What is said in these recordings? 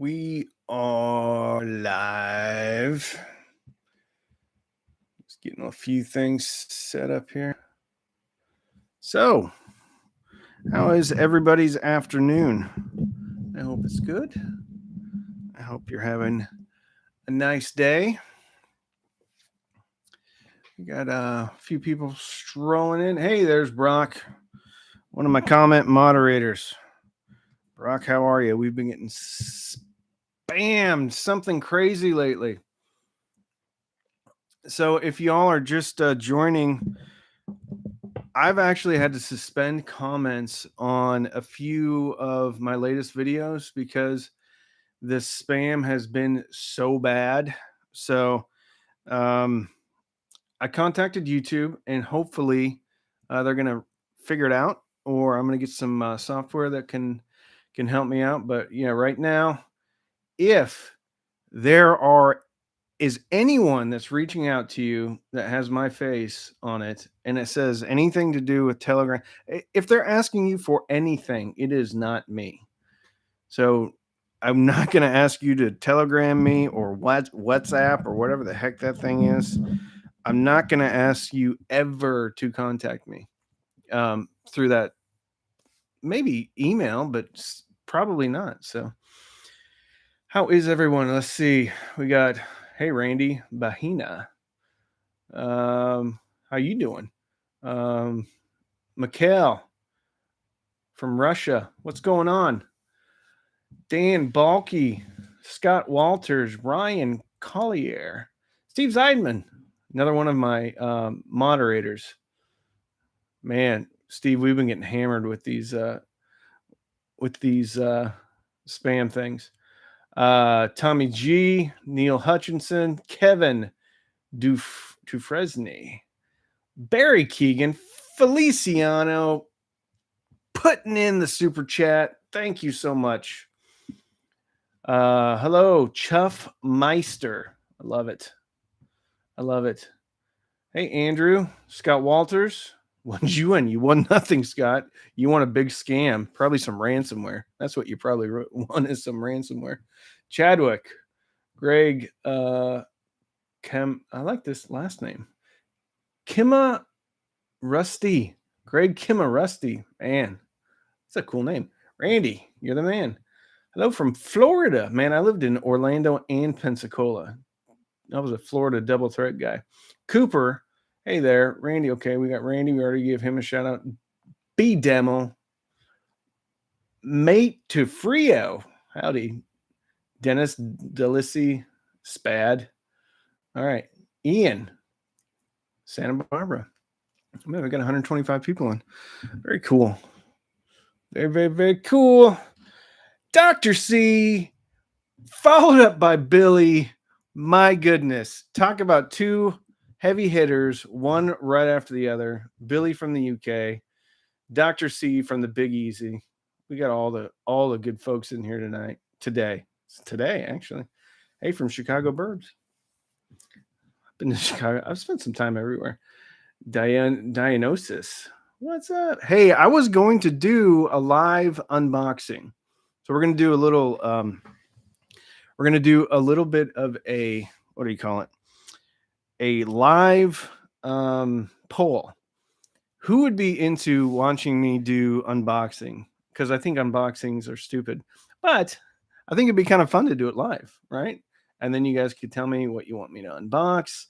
We are live. Just getting a few things set up here. So, how is everybody's afternoon? I hope it's good. I hope you're having a nice day. We got a few people strolling in. Hey, there's Brock, one of my comment moderators. Brock, how are you? We've been getting spammed something crazy lately. So if y'all are just joining, I've actually had to suspend comments on a few of my latest videos because the spam has been so bad. So I contacted YouTube, and hopefully they're going to figure it out, or I'm going to get some software that can help me out. But right now, if there is anyone that's reaching out to you that has my face on it and it says anything to do with Telegram, if they're asking you for anything, it is not me. So I'm not going to ask you to Telegram me or WhatsApp or whatever the heck that thing is. I'm not going to ask you ever to contact me through that. Maybe email, but probably not. So how is everyone? Let's see. We got, hey, Randy Bahina. How you doing? Mikhail from Russia. What's going on? Dan Balky, Scott Walters, Ryan Collier, Steve Zeidman, another one of my moderators. Man, Steve, we've been getting hammered with these spam things. Tommy G, Neil Hutchinson, Kevin Dufresne, Barry Keegan, Feliciano, putting in the super chat. Thank you so much. Hello, Chuff Meister. I love it. I love it. Hey, Andrew, Scott Walters. What did you win? You won nothing, Scott. You won a big scam, probably some ransomware. That's what you probably won, is some ransomware. Chadwick, Greg, I like this last name. Kimma Rusty. Greg Kimma Rusty. Man, that's a cool name. Randy, you're the man. Hello from Florida. Man, I lived in Orlando and Pensacola. I was a Florida double threat guy. Cooper, hey there. Randy, okay, we got Randy. We already gave him a shout out. B Demo. Mate to Frio. Howdy. Dennis Delissi Spad. All right. Ian. Santa Barbara. Man, we got 125 people in. Very cool. Very, very, very cool. Dr. C, followed up by Billy. My goodness. Talk about two heavy hitters, one right after the other. Billy from the UK, Dr. C from the Big Easy. We got all the good folks in here tonight. Today, actually. Hey, from Chicago Burbs. I've been to Chicago. I've spent some time everywhere. Diagnosis. What's up? Hey, I was going to do a live unboxing. So we're going to do a little bit of a, what do you call it? A live poll. Who would be into watching me do unboxing? Because I think unboxings are stupid, but I think it'd be kind of fun to do it live, right? And then you guys could tell me what you want me to unbox.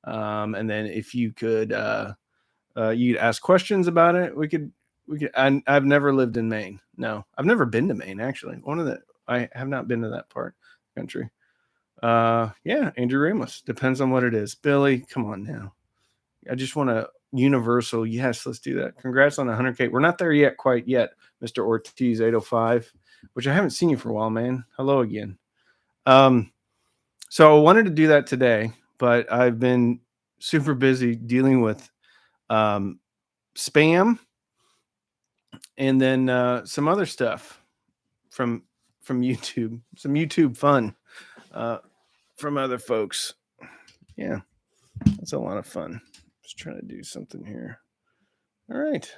And then if you could, you'd ask questions about it. We could. I've never lived in Maine. No, I've never been to Maine, actually. I have not been to that part of the country. Yeah, Andrew Ramos. Depends on what it is. Billy, come on now. I just want a universal. Yes, let's do that. Congrats on 100K. We're not there yet, quite yet, Mr. Ortiz 805, which I haven't seen you for a while, man. Hello again. So I wanted to do that today, but I've been super busy dealing with spam and then some other stuff from YouTube, some YouTube fun from other folks. Yeah, that's a lot of fun. Just trying to do something here. All right,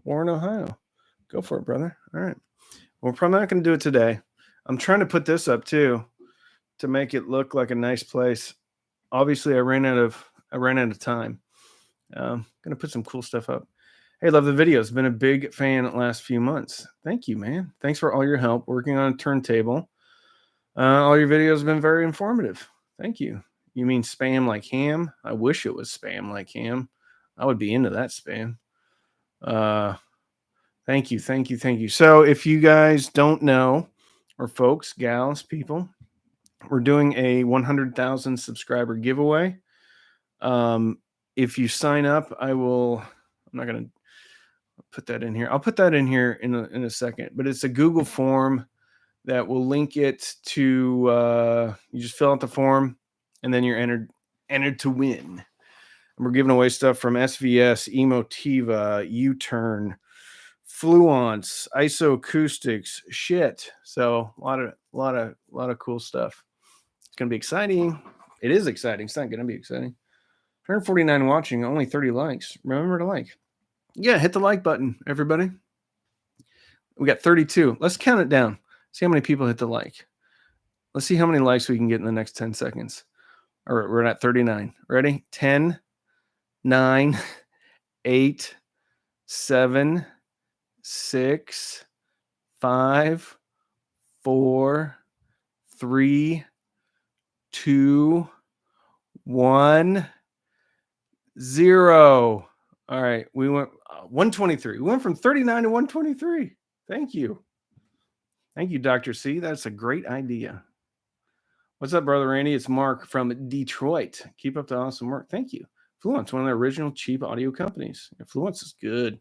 Warren, Ohio. Go for it, brother. All right. We're probably not going to do it today. I'm trying to put this up too to make it look like a nice place. Obviously, I ran out of time. Gonna put some cool stuff up. Hey, love the videos. Been a big fan the last few months. Thank you, man. Thanks for all your help working on a turntable. All your videos have been very informative. Thank you. You mean spam like ham? I wish it was spam like ham. I would be into that spam. Thank you, thank you, thank you. So, if you guys don't know, or folks, gals, people, we're doing a 100,000 subscriber giveaway. If you sign up, I'm not going to put that in here. I'll put that in here in a second, but it's a Google form that will link it to, you just fill out the form and then you're entered to win. And we're giving away stuff from SVS, Emotiva, U-Turn, Fluence, Isoacoustics, shit. So a lot of cool stuff. It's gonna be exciting. It is exciting. It's not gonna be exciting. 149 watching, only 30 likes. Remember to like. Yeah, hit the like button, everybody. We got 32. Let's count it down. See how many people hit the like. Let's see how many likes we can get in the next 10 seconds. All right, we're at 39. Ready? 10, 9, 8, 7, 6, 5, 4, 3, 2, 1, 0. All right, we went 123. We went from 39 to 123. Thank you. Thank you, Dr. C. That's a great idea. What's up, brother Randy? It's Mark from Detroit. Keep up the awesome work. Thank you. Fluence, one of the original cheap audio companies. Fluence is good.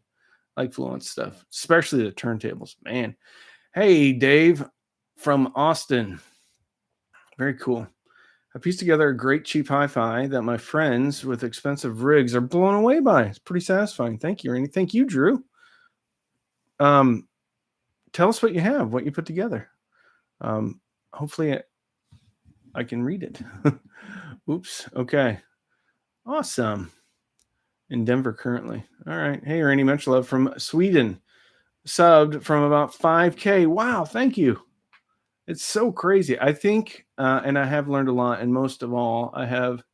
I like Fluence stuff, especially the turntables. Man. Hey, Dave from Austin. Very cool. I pieced together a great cheap hi-fi that my friends with expensive rigs are blown away by. It's pretty satisfying. Thank you, Randy. Thank you, Drew. Tell us what you have, what you put together. Hopefully I can read it. Oops. Okay. Awesome. In Denver currently. All right. Hey, Randy Munchlove from Sweden. Subbed from about 5K. Wow. Thank you. It's so crazy. I think, and I have learned a lot, and most of all, I have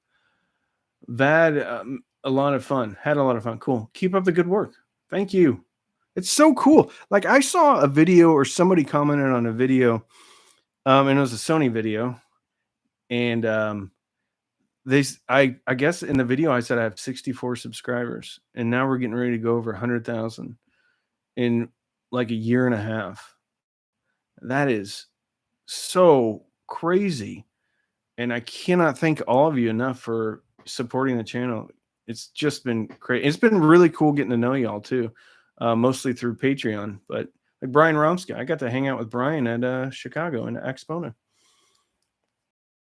had a lot of fun. Had a lot of fun. Cool. Keep up the good work. Thank you. It's so cool. Like I saw a video or somebody commented on a video, and it was a Sony video, and I guess in the video I said I have 64 subscribers, and now we're getting ready to go over 100,000 in like a year and a half. That is so crazy, and I cannot thank all of you enough for supporting the channel. It's just been great. It's been really cool getting to know y'all too, mostly through Patreon. But like Brian Romsky, I got to hang out with Brian at Chicago and Expona.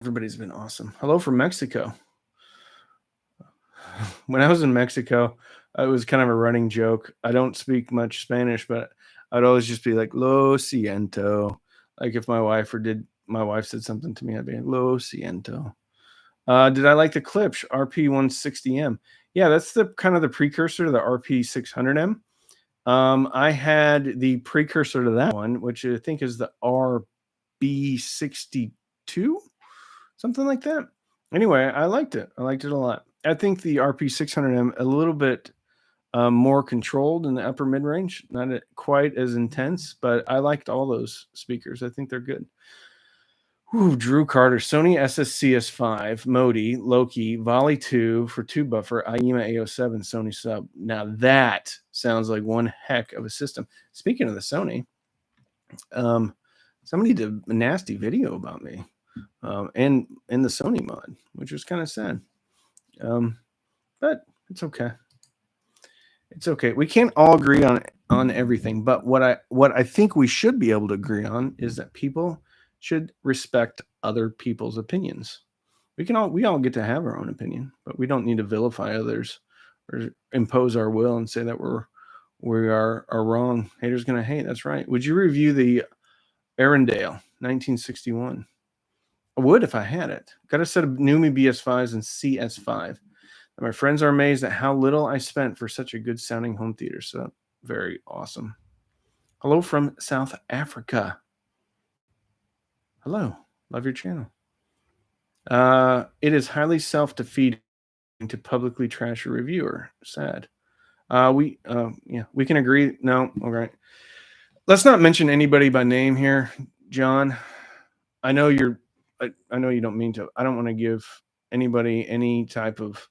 Everybody's been awesome. Hello from Mexico. When I was in Mexico, it was kind of a running joke. I don't speak much Spanish, but I'd always just be like, "Lo siento." Like if my wife said something to me, I'd be like, "Lo siento." Did I like the Klipsch RP160M? Yeah, that's the kind of the precursor to the RP600M. I had the precursor to that one, which I think is the RB62, something like that. Anyway, I liked it. I liked it a lot. I think the RP600M a little bit more controlled in the upper mid range, not quite as intense, but I liked all those speakers. I think they're good. Ooh, Drew Carter, Sony SSCS5, Modi, Loki, Volley 2 for tube buffer, IEMA A07, Sony sub. Now that sounds like one heck of a system. Speaking of the Sony, somebody did a nasty video about me and in the Sony mod, which was kind of sad. But it's okay. It's okay. We can't all agree on everything, but what I think we should be able to agree on is that people should respect other people's opinions. We all get to have our own opinion, but we don't need to vilify others or impose our will and say that we are wrong. Haters gonna hate. That's right. Would you review the Arendelle 1961? I would if I had it. Got a set of Numi BS5s and CS5. My friends are amazed at how little I spent for such a good sounding home theater. So very awesome. Hello from South Africa. Hello. Love your channel. It is highly self-defeating to publicly trash a reviewer. Sad. We can agree. No, all right. Let's not mention anybody by name here, John. I know I know you don't mean to. I don't want to give anybody any type of.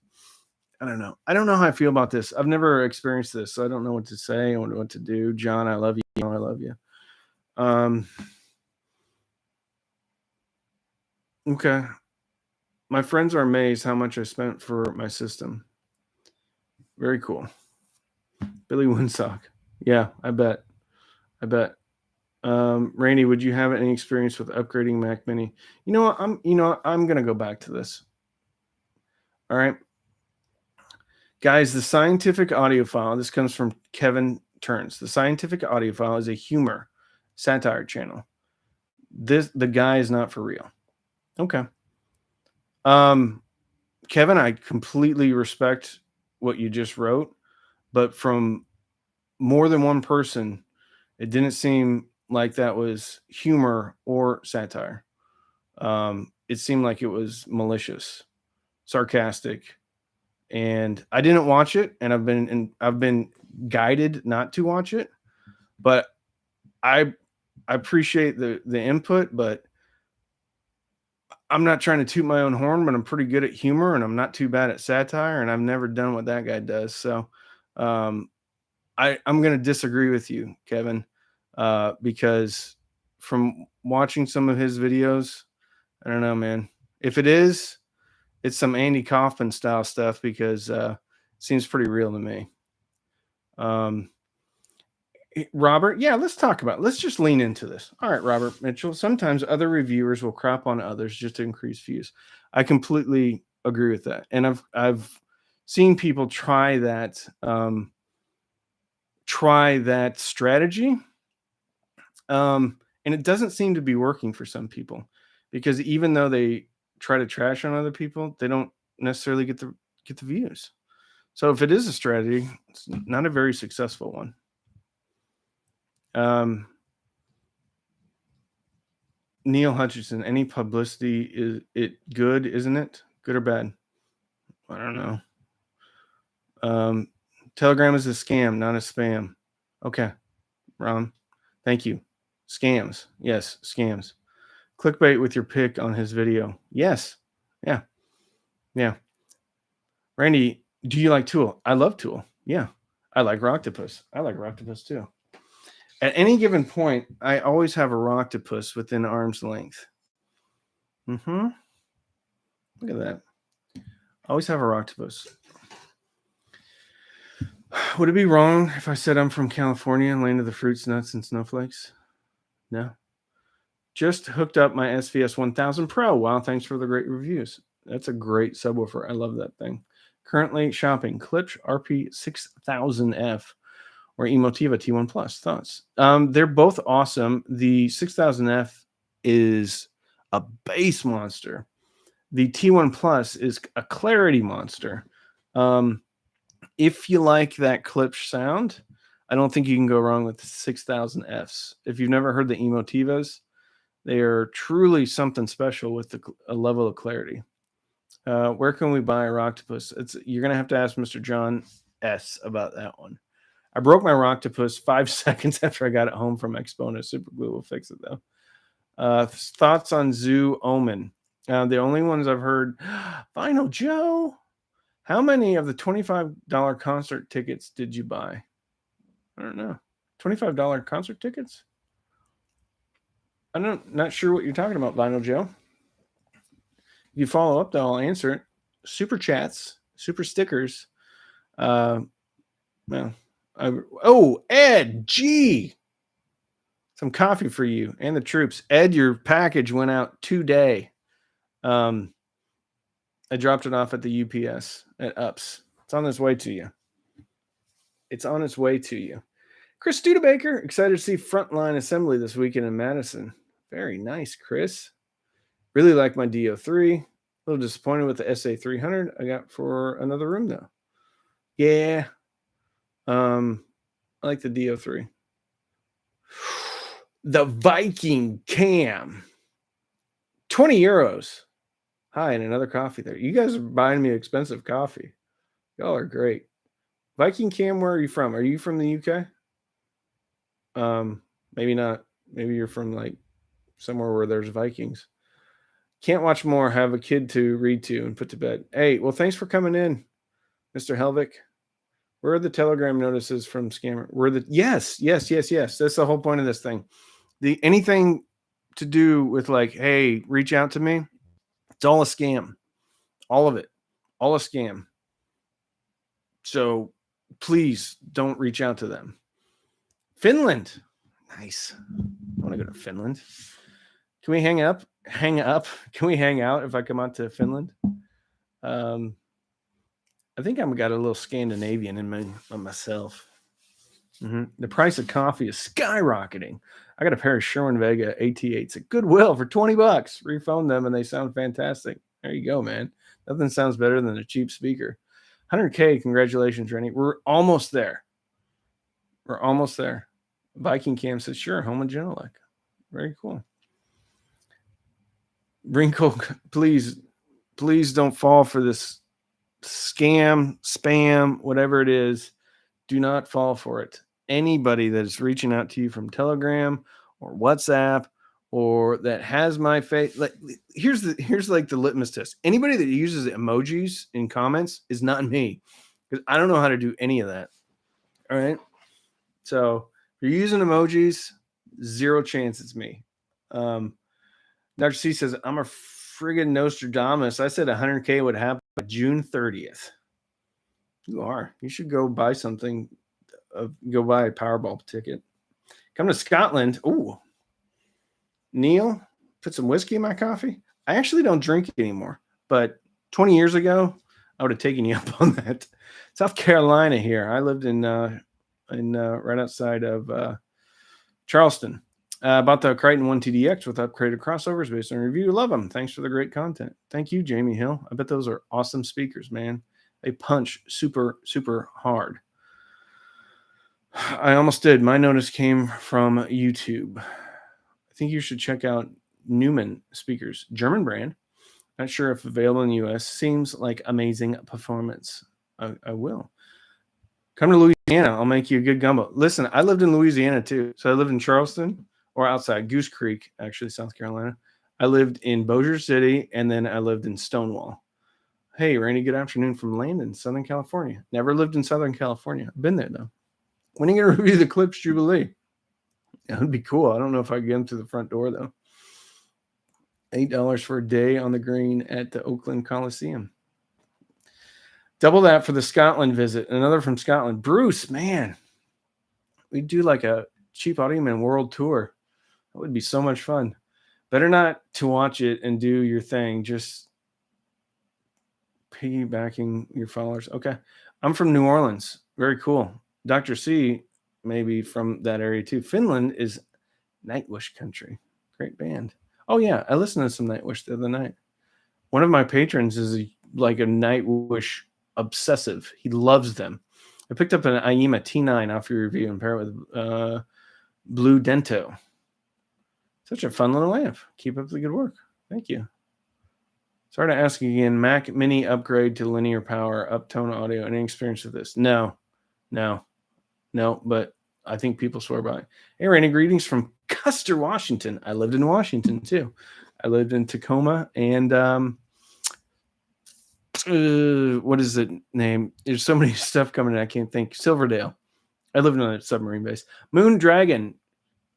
I don't know. I don't know how I feel about this. I've never experienced this, so I don't know what to say or what to do. John, I love you. You know I love you. Okay. My friends are amazed how much I spent for my system. Very cool. Billy Winsock. Yeah, I bet. Randy, would you have any experience with upgrading Mac Mini? You know what? I'm gonna go back to this. All right. Guys, the scientific audiophile, this comes from Kevin Turns. The scientific audiophile is a humor satire channel. The guy is not for real. Okay. Kevin, I completely respect what you just wrote, but from more than one person, it didn't seem like that was humor or satire. It seemed like it was malicious, sarcastic, and I didn't watch it, and I've been guided not to watch it, but I appreciate the input, but I'm not trying to toot my own horn, but I'm pretty good at humor and I'm not too bad at satire, and I've never done what that guy does. So I'm going to disagree with you, Kevin, because from watching some of his videos, I don't know, man. If it is, it's some Andy Kaufman style stuff because it seems pretty real to me. Robert, yeah, let's talk about it. Let's just lean into this. All right, Robert Mitchell. Sometimes other reviewers will crap on others just to increase views. I completely agree with that, and I've seen people try that strategy, and it doesn't seem to be working for some people because even though they try to trash on other people, they don't necessarily get the views. So if it is a strategy, it's not a very successful one. Neil Hutchinson, any publicity is it good, isn't it? Good or bad? I don't know. Telegram is a scam, not a spam. Okay, Ron. Thank you. Scams. Yes, scams. Clickbait with your pic on his video. Yes. Yeah. Yeah. Randy, do you like Tool? I love Tool. Yeah. I like Rocktopus. I like Rocktopus too. At any given point, I always have a Rocktopus within arm's length. Mm-hmm. Look at that. I always have a Rocktopus. Would it be wrong if I said I'm from California, land of the fruits, nuts, and snowflakes? No. Just hooked up my SVS 1000 Pro. Wow, thanks for the great reviews. That's a great subwoofer. I love that thing. Currently shopping Klipsch RP 6000F or Emotiva T1 Plus. Thoughts? They're both awesome. The 6000F is a bass monster. The T1 Plus is a clarity monster. If you like that Klipsch sound, I don't think you can go wrong with the 6000Fs. If you've never heard the Emotivas, they are truly something special with a level of clarity. Where can we buy a Rocktopus? You're going to have to ask Mr. John S. about that one. I broke my Rocktopus 5 seconds after I got it home from Exponent. Super glue will fix it, though. Thoughts on Zoo Omen? The only ones I've heard, Vinyl Joe. How many of the $25 concert tickets did you buy? I don't know. $25 concert tickets? I'm not sure what you're talking about, Vinyl Joe. If you follow up, though, I'll answer it. Super chats, super stickers. Ed G. Some coffee for you and the troops. Ed, your package went out today. I dropped it off at the UPS at UPS. It's on its way to you. Chris Studebaker, excited to see Frontline Assembly this weekend in Madison. Very nice, Chris. Really like my DO3. A little disappointed with the SA300 I got for another room, though. Yeah. I like the DO3. The Viking Cam. 20 euros. Hi, and another coffee there. You guys are buying me expensive coffee. Y'all are great. Viking Cam, where are you from? Are you from the UK? Maybe not. Maybe you're from like somewhere where there's Vikings. Can't watch more. Have a kid to read to and put to bed. Hey, well, thanks for coming in, Mr. Helvik. Where are the Telegram notices from scammer? Yes. That's the whole point of this thing. Anything to do with like, hey, reach out to me. It's all a scam. All of it. All a scam. So please don't reach out to them. Finland. Nice. I want to go to Finland. Can we hang up? Can we hang out if I come out to Finland? I think I've got a little Scandinavian in myself. The price of coffee is skyrocketing. I got a pair of Sherwin Vega AT8s at Goodwill for $20. Refone them and they sound fantastic. There you go, man. Nothing sounds better than a cheap speaker. 100K. Congratulations, Rennie. We're almost there. Viking Cam says, sure, home and Genelec. Very cool. Wrinkle, please don't fall for this scam, spam, whatever it is. Do not fall for it. Anybody that is reaching out to you from Telegram or WhatsApp or that has my face, like here's like the litmus test. Anybody that uses emojis in comments is not me, because I don't know how to do any of that. All right. So if you're using emojis, zero chance it's me. Dr. C says, I'm a friggin' Nostradamus. I said 100K would happen by June 30th. You are. You should go buy something. Go buy a Powerball ticket. Come to Scotland. Ooh. Neil, put some whiskey in my coffee. I actually don't drink anymore, but 20 years ago, I would have taken you up on that. South Carolina here. I lived in right outside of Charleston. About the Crichton 1 TDX with upgraded crossovers based on review. Love them. Thanks for the great content. Thank you, Jamie Hill. I bet those are awesome speakers, man. They punch super, super hard. I almost did. My notice came from YouTube. I think you should check out Newman speakers. German brand. Not sure if available in the US. Seems like amazing performance. I will. Come to Louisiana. I'll make you a good gumbo. Listen, I lived in Louisiana too. So I lived in Charleston, or outside Goose Creek, actually, South Carolina. I lived in Bossier City, and then I lived in Stonewall. Hey, Randy, good afternoon from Landon, Southern California. Never lived in Southern California. Been there, though. When are you going to review the Clips Jubilee? That would be cool. I don't know if I can get them through the front door, though. $8 for a day on the green at the Oakland Coliseum. Double that for the Scotland visit. Another from Scotland. Bruce, man. We do like a Cheap Audio Man world tour. That would be so much fun. Better not to watch it and do your thing. Just piggybacking your followers. Okay. I'm from New Orleans. Very cool. Dr. C may be from that area too. Finland is Nightwish country. Great band. Oh, yeah. I listened to some Nightwish the other night. One of my patrons is like a Nightwish obsessive. He loves them. I picked up an IEMA T9 off your review and pair it with Blue Dento. Such a fun little amp. Keep up the good work. Thank you. Sorry to ask again. Mac Mini upgrade to linear power, uptone audio. Any experience with this? No, but I think people swear by it. Hey, Randy, greetings from Custer, Washington. I lived in Washington, too. I lived in Tacoma and what is the name? There's so many stuff coming in, I can't think. Silverdale. I lived on a submarine base. Moon Dragon,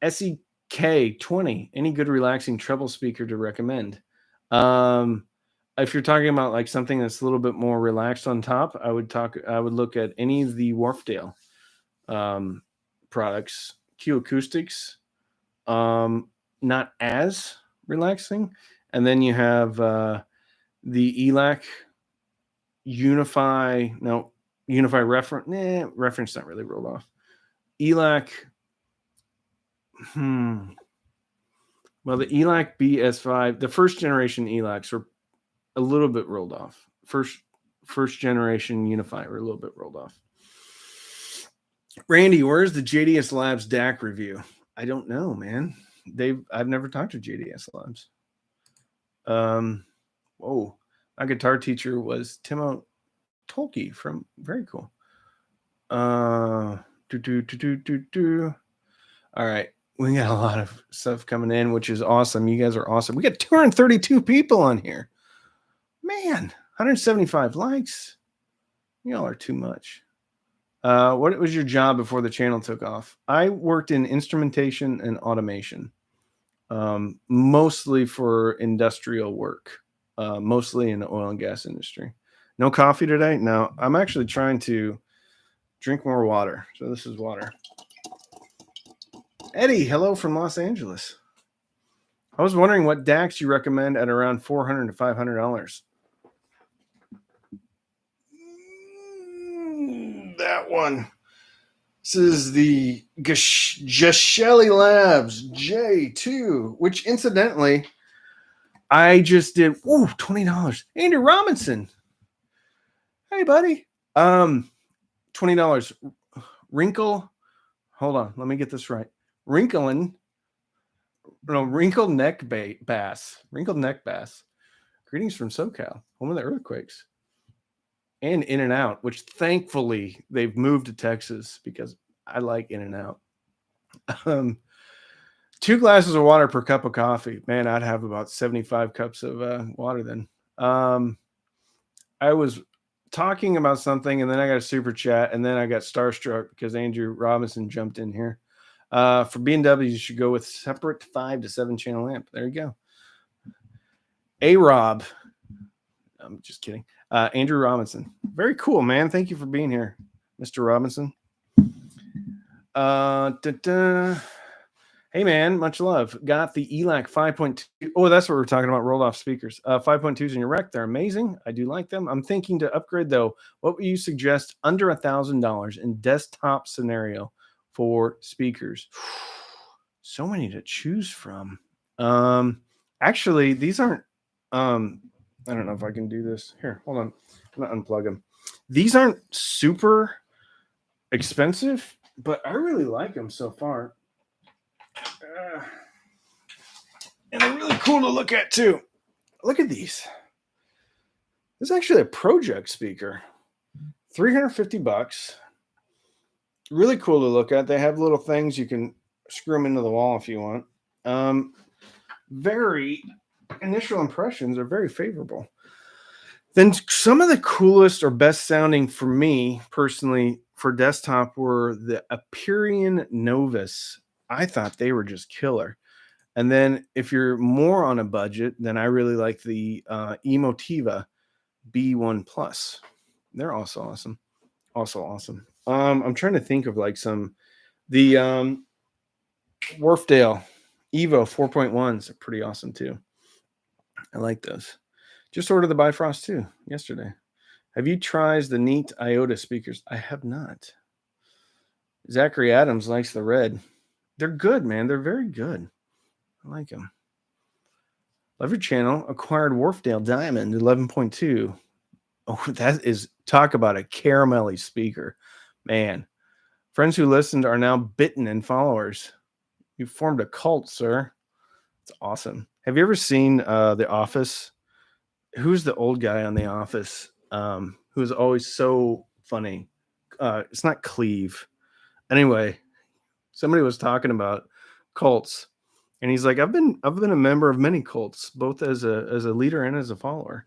SEK20. Any good relaxing treble speaker to recommend? If you're talking about like something that's a little bit more relaxed on top, I would look at any of the Wharfdale products. Q Acoustics, not as relaxing. And then you have the ELAC Unify reference. Reference not really rolled off. ELAC. Well, the ELAC BS5, the first generation ELACs were a little bit rolled off. First generation Unify were a little bit rolled off. Randy, where's the JDS Labs DAC review? I don't know, man. I've never talked to JDS Labs. Whoa, my guitar teacher was Timo Tolke from very cool. Do do do do do do. All right, we got a lot of stuff coming in, which is awesome. You guys are awesome. We got 232 people on here. Man, 175 likes. Y'all are too much. What was your job before the channel took off? I worked in instrumentation and automation, mostly for industrial work, mostly in the oil and gas industry. No coffee today? No, I'm actually trying to drink more water. So this is water. Eddie, hello from Los Angeles. I was wondering what DACs you recommend at around $400 to $500. That one. This is the Geshelli Labs J2, which incidentally, I just did $20. Andrew Robinson. Hey, buddy. $20. Wrinkle. Hold on. Let me get this right. Wrinkled neck bass. Wrinkled neck bass. Greetings from SoCal, home of the earthquakes. And In-N-Out, which thankfully they've moved to Texas because I like In-N-Out. 2 glasses of water per cup of coffee. Man, I'd have about 75 cups of water then. I was talking about something, and then I got a super chat, and then I got starstruck because Andrew Robinson jumped in here. For B&W, you should go with separate 5 to 7 channel amp. There you go. A-Rob. I'm just kidding. Andrew Robinson. Very cool, man. Thank you for being here, Mr. Robinson. Hey, man. Much love. Got the ELAC 5.2. Oh, that's what we're talking about. Rolled off speakers. 5.2s in your rec. They're amazing. I do like them. I'm thinking to upgrade, though. What would you suggest under $1,000 in desktop scenario for speakers? So many to choose from. Actually, these aren't. I don't know if I can do this. Here, hold on. I'm going to unplug them. These aren't super expensive, but I really like them so far. And they're really cool to look at, too. Look at these. This is actually a project speaker. $350. Really cool to look at. They have little things. You can screw them into the wall if you want. Very initial impressions are very favorable. Then some of the coolest or best sounding for me personally for desktop were the Aperion Novus. I thought they were just killer. And then if you're more on a budget, then I really like the Emotiva B1 Plus. They're also awesome. Also awesome. I'm trying to think of like the Wharfdale Evo 4.1s are pretty awesome too. I like those. Just ordered the Bifrost 2 yesterday. Have you tried the neat Iota speakers? I have not. Zachary Adams likes the red. They're good, man. They're very good. I like them. Love your channel. Acquired Wharfdale Diamond 11.2. Oh, that is, talk about a caramelly speaker. Man. Friends who listened are now bitten and followers. You formed a cult, sir. It's awesome. Have you ever seen The Office? Who's the old guy on The Office? Who's always so funny? It's not Cleve. Anyway, somebody was talking about cults, and he's like, I've been a member of many cults, both as a leader and as a follower.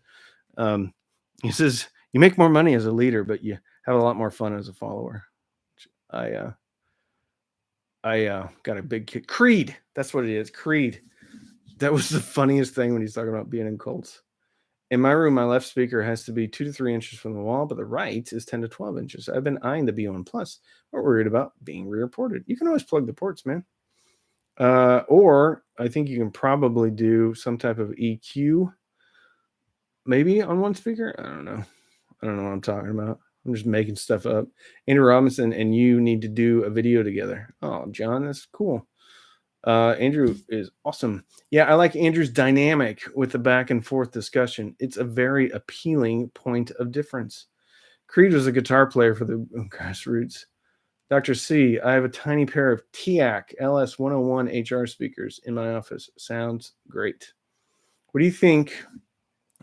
He says you make more money as a leader, but you have a lot more fun as a follower. I got a big kick. Creed. That's what it is. Creed. That was the funniest thing when he's talking about being in cults. In my room, my left speaker has to be 2 to 3 inches from the wall, but the right is 10 to 12 inches. I've been eyeing the B1 Plus. We're worried about being re-reported. You can always plug the ports, man. Or I think you can probably do some type of EQ, maybe on one speaker. I don't know what I'm talking about. I'm just making stuff up. Andrew Robinson and you need to do a video together. Oh, John, that's cool. Andrew is awesome. Yeah, I like Andrew's dynamic with the back and forth discussion. It's a very appealing point of difference. Creed was a guitar player for the Grassroots. Dr. C, I have a tiny pair of TIAC LS101 HR speakers in my office. Sounds great. What do you think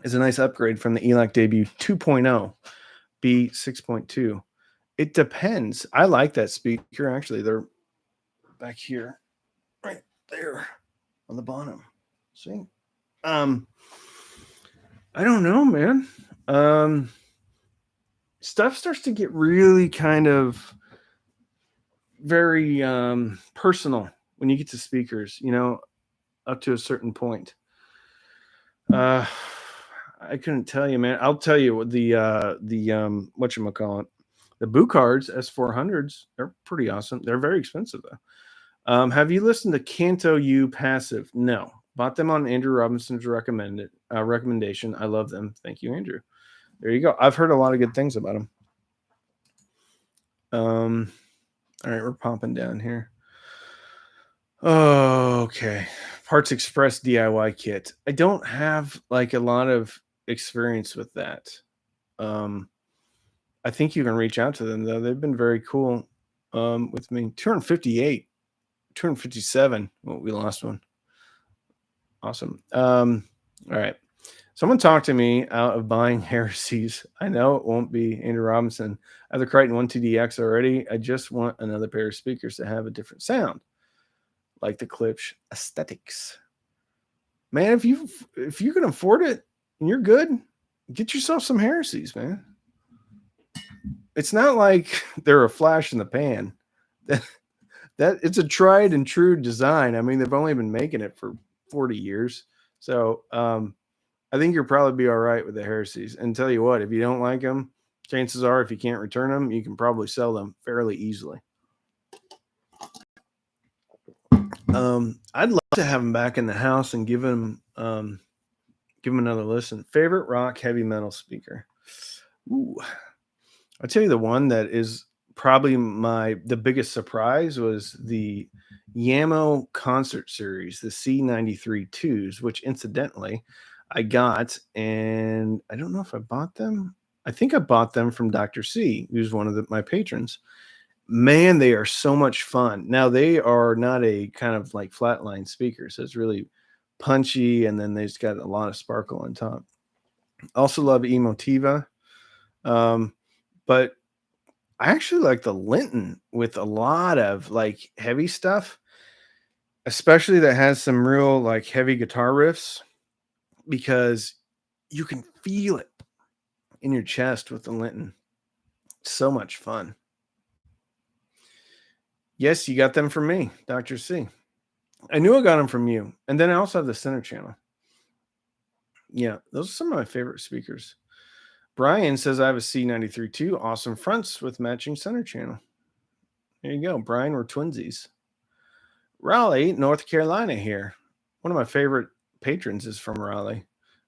is a nice upgrade from the ELAC debut 2.0 B 6.2? It depends. I like that speaker. Actually, they're back here, right there on the bottom. See? I don't know, man. Stuff starts to get really kind of very personal when you get to speakers, up to a certain point. I couldn't tell you, man. I'll tell you what the whatchamacallit. The Boo Cards S400s, they're pretty awesome. They're very expensive though. Have you listened to Canto U Passive? No. Bought them on Andrew Robinson's recommendation. I love them. Thank you, Andrew. There you go. I've heard a lot of good things about them. All right, we're popping down here. Oh, okay. Parts Express DIY kit. I don't have like a lot of experience with that. I think you can reach out to them though. They've been very cool with me. 258, 257. Well, we lost one. Awesome. All right. Someone talked to me out of buying heresies. I know it won't be Andrew Robinson. I have the Crichton 1 2DX already. I just want another pair of speakers to have a different sound, like the Klipsch aesthetics. Man, if you can afford it and you're good, get yourself some heresies, man. It's not like they're a flash in the pan. That it's a tried and true design. I mean, they've only been making it for 40 years. So I think you'll probably be all right with the heresies. And tell you what, if you don't like them, chances are if you can't return them, you can probably sell them fairly easily. I'd love to have them back in the house and give them another listen. Favorite rock heavy metal speaker? Ooh, I'll tell you the one that is probably the biggest surprise was the Yamo concert series, the C93 2s, which incidentally I got, and I don't know if I bought them. I think I bought them from Dr. C, who's one of my patrons. Man, they are so much fun. Now they are not a kind of like flatline speaker, so it's really punchy, and then they've got a lot of sparkle on top. Also love Emotiva, but I actually like the Linton with a lot of like heavy stuff, especially that has some real like heavy guitar riffs, because you can feel it in your chest with the Linton. So much fun. Yes, you got them from me, Dr. C. I knew I got them from you. And then I also have the center channel. Yeah, those are some of my favorite speakers. Brian says I have a C93 2, awesome fronts with matching center channel. There you go, Brian. We're twinsies. Raleigh, North Carolina here. One of my favorite patrons is from Raleigh.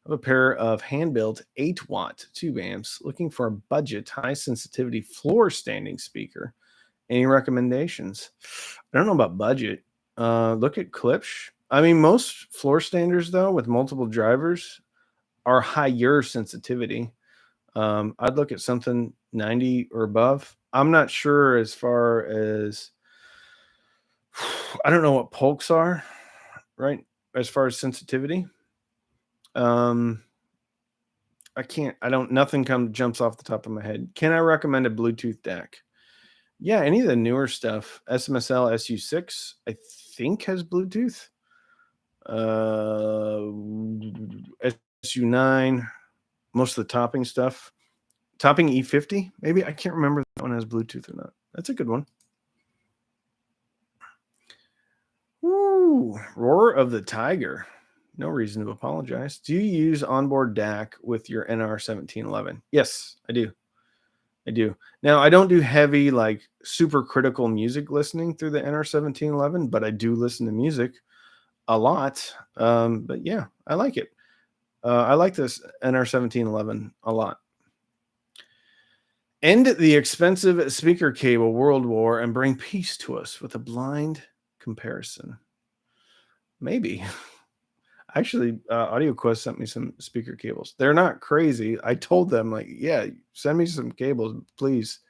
I have a pair of hand-built 8-watt tube amps, looking for a budget, high-sensitivity floor standing speaker. Any recommendations? I don't know about budget. Look at Klipsch. I mean, most floor standers, though, with multiple drivers are higher sensitivity. I'd look at something 90 or above. I'm not sure as far as, I don't know what Polks are, right? As far as sensitivity. Nothing jumps off the top of my head. Can I recommend a Bluetooth DAC? Yeah, any of the newer stuff. SMSL SU6, I think, has Bluetooth. SU9, most of the topping stuff. Topping E50, maybe. I can't remember if that one has Bluetooth or not. That's a good one. Ooh, Roar of the Tiger. No reason to apologize. Do you use onboard DAC with your NR1711? Yes, I do. I do. Now, I don't do heavy, like super critical music listening through the NR1711, but I do listen to music a lot. But yeah, I like it. I like this NR1711 a lot. End the expensive speaker cable world war and bring peace to us with a blind comparison. Maybe. Actually, AudioQuest sent me some speaker cables. They're not crazy. I told them, like, yeah, send me some cables, please.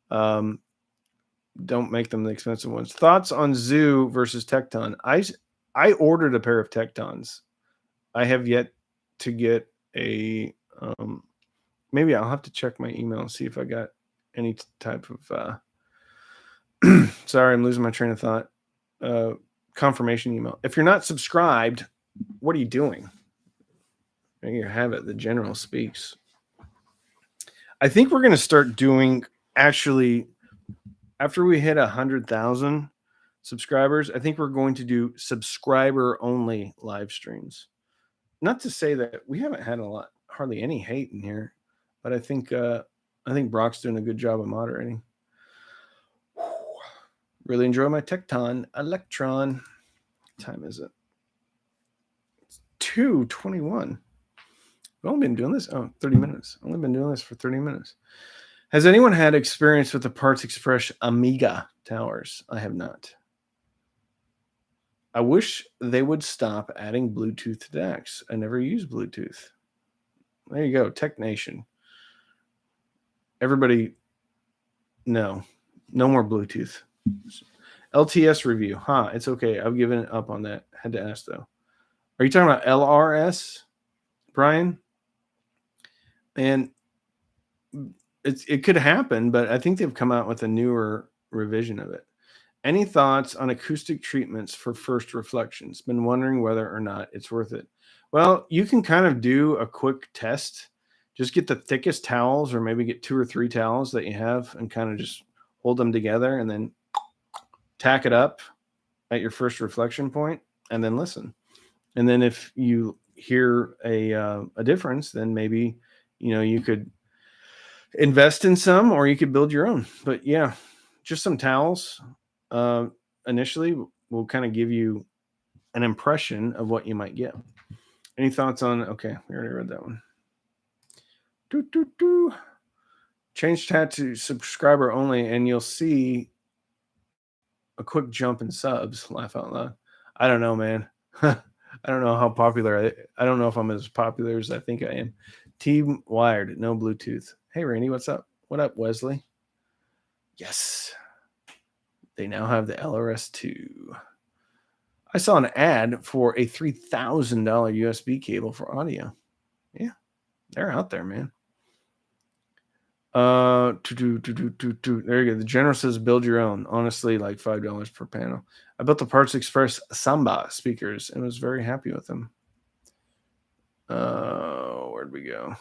Don't make them the expensive ones. Thoughts on Zoo versus Tecton? I ordered a pair of Tectons. I have yet to get a. Maybe I'll have to check my email and see if I got any type of. Sorry, I'm losing my train of thought. Confirmation email. If you're not subscribed, what are you doing? There you have it. The general speaks. I think we're going to start doing, actually, after we hit 100,000 subscribers, I think we're going to do subscriber only live streams. Not to say that we haven't had hardly any hate in here, but I think Brock's doing a good job of moderating. Really enjoy my Tecton Electron. What time is it? It's 2:21. I've only been doing this 30 minutes. I've only been doing this for 30 minutes. Has anyone had experience with the Parts Express Amiga towers? I have not. I wish they would stop adding Bluetooth to DACs. I never use Bluetooth. There you go, Tech Nation. Everybody, no more Bluetooth. LTS review. It's okay. I've given up on that. Had to ask though. Are you talking about LRS, Brian? And it could happen, but I think they've come out with a newer revision of it. Any thoughts on acoustic treatments for first reflections? Been wondering whether or not it's worth it. Well, you can kind of do a quick test. Just get the thickest towels, or maybe get 2 or 3 towels that you have and kind of just hold them together and then tack it up at your first reflection point and then listen. And then if you hear a difference, then maybe, you could invest in some, or you could build your own. But yeah, just some towels initially will kind of give you an impression of what you might get. Any thoughts on? Okay, we already read that one. Change chat to subscriber only, and you'll see a quick jump in subs. Laugh out loud. I don't know, man. I don't know how popular. I don't know if I'm as popular as I think I am. Team wired, no Bluetooth. Hey, Randy, what's up? What up, Wesley? Yes. They now have the LRS2. I saw an ad for a $3,000 USB cable for audio. Yeah, they're out there, man. There you go. The general says build your own. Honestly, like $5 per panel. I built the Parts Express Samba speakers and was very happy with them. Where'd we go?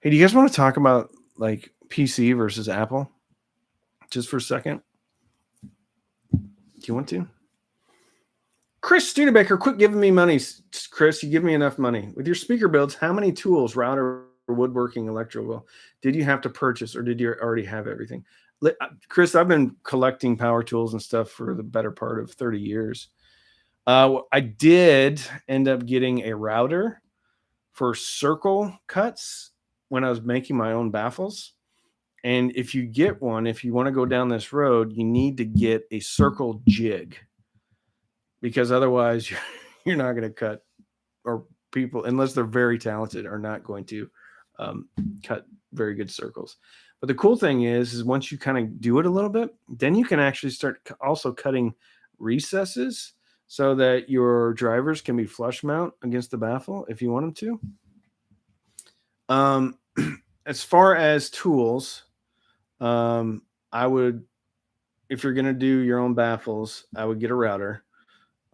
Hey, do you guys want to talk about like PC versus Apple? Just for a second. Do you want to? Chris Studebaker, quit giving me money. Chris, you give me enough money. With your speaker builds, how many tools, router, woodworking, electrical, did you have to purchase, or did you already have everything? Chris, I've been collecting power tools and stuff for the better part of 30 years. I did end up getting a router for circle cuts when I was making my own baffles. And if you get one, if you want to go down this road, you need to get a circle jig, because otherwise you're not going to cut, or people, unless they're very talented, are not going to cut very good circles. But the cool thing is once you kind of do it a little bit, then you can actually start also cutting recesses so that your drivers can be flush mount against the baffle if you want them to. As far as tools, I would, if you're going to do your own baffles, I would get a router.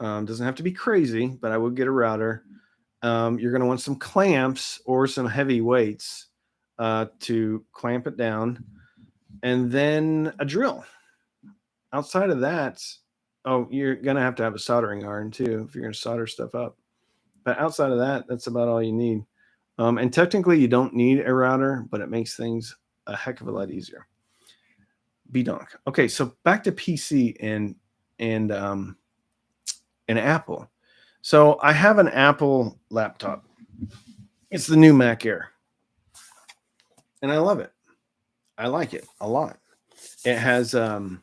Doesn't have to be crazy, but I would get a router. You're going to want some clamps or some heavy weights to clamp it down, and then a drill. Outside of that, you're going to have a soldering iron too if you're going to solder stuff up. But outside of that, that's about all you need. And technically, you don't need a router, but it makes things a heck of a lot easier. B-Donk. Okay, so back to PC and Apple. So I have an Apple laptop. It's the new Mac Air. And I love it. I like it a lot. It has, out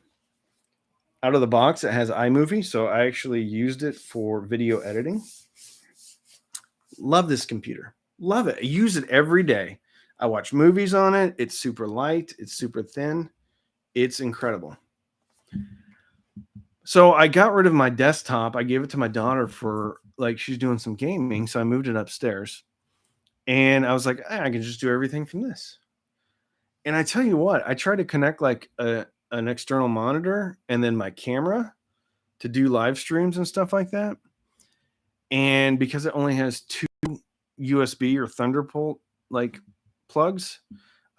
of the box, it has iMovie. So I actually used it for video editing. Love this computer. Love it. I use it every day. I watch movies on it. It's super light. It's super thin. It's incredible. So I got rid of my desktop. I gave it to my daughter for like she's doing some gaming, so I moved it upstairs. And I was like, I can just do everything from this. And I tell you what, I tried to connect like an external monitor and then my camera to do live streams and stuff like that. And because it only has 2 USB or Thunderbolt like plugs,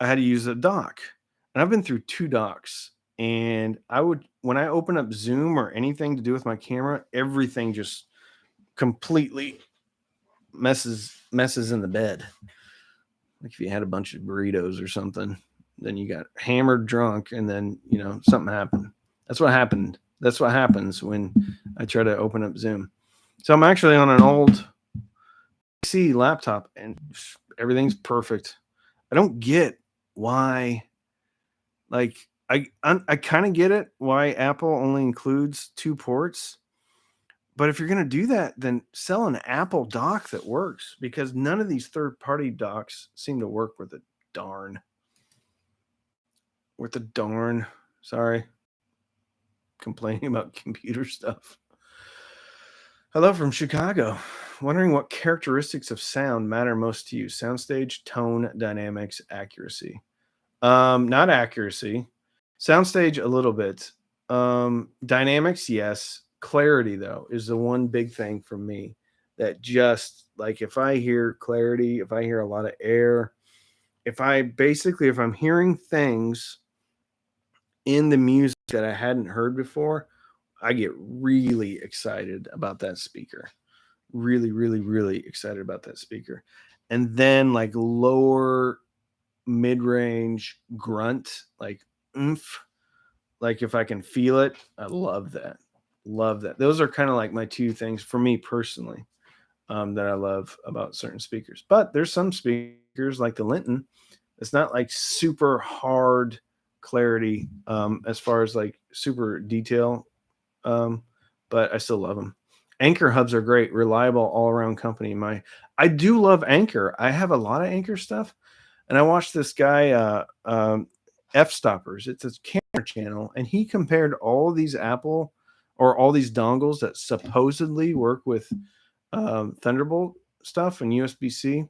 I had to use a dock. And I've been through 2 docks. And when I open up Zoom or anything to do with my camera, everything just completely messes in the bed. Like if you had a bunch of burritos or something, then you got hammered drunk, and then something happened. That's what happened. That's what happens when I try to open up Zoom. So I'm actually on an old PC laptop, and everything's perfect. I don't get why. Like I kind of get it why Apple only includes 2 ports. But if you're going to do that, then sell an Apple dock that works, because none of these third-party docks seem to work with a darn. Sorry. Complaining about computer stuff. Hello from Chicago. Wondering what characteristics of sound matter most to you? Soundstage, tone, dynamics, accuracy. Not accuracy. Soundstage, a little bit. Dynamics, yes. Clarity, though, is the one big thing for me that just like if I hear clarity, if I hear a lot of air, if I'm hearing things in the music that I hadn't heard before, I get really excited about that speaker. Really, really, really excited about that speaker. And then like lower mid-range grunt, like oomph, like if I can feel it, I love that. Love that. Those are kind of like my 2 things for me personally, that I love about certain speakers. But there's some speakers like the Linton. It's not like super hard clarity as far as like super detail, but I still love them. Anchor hubs are great, reliable all around company. I do love Anchor. I have a lot of Anchor stuff, and I watched this guy F Stoppers. It's a camera channel, and he compared all these Apple or all these dongles that supposedly work with Thunderbolt stuff and USB-C,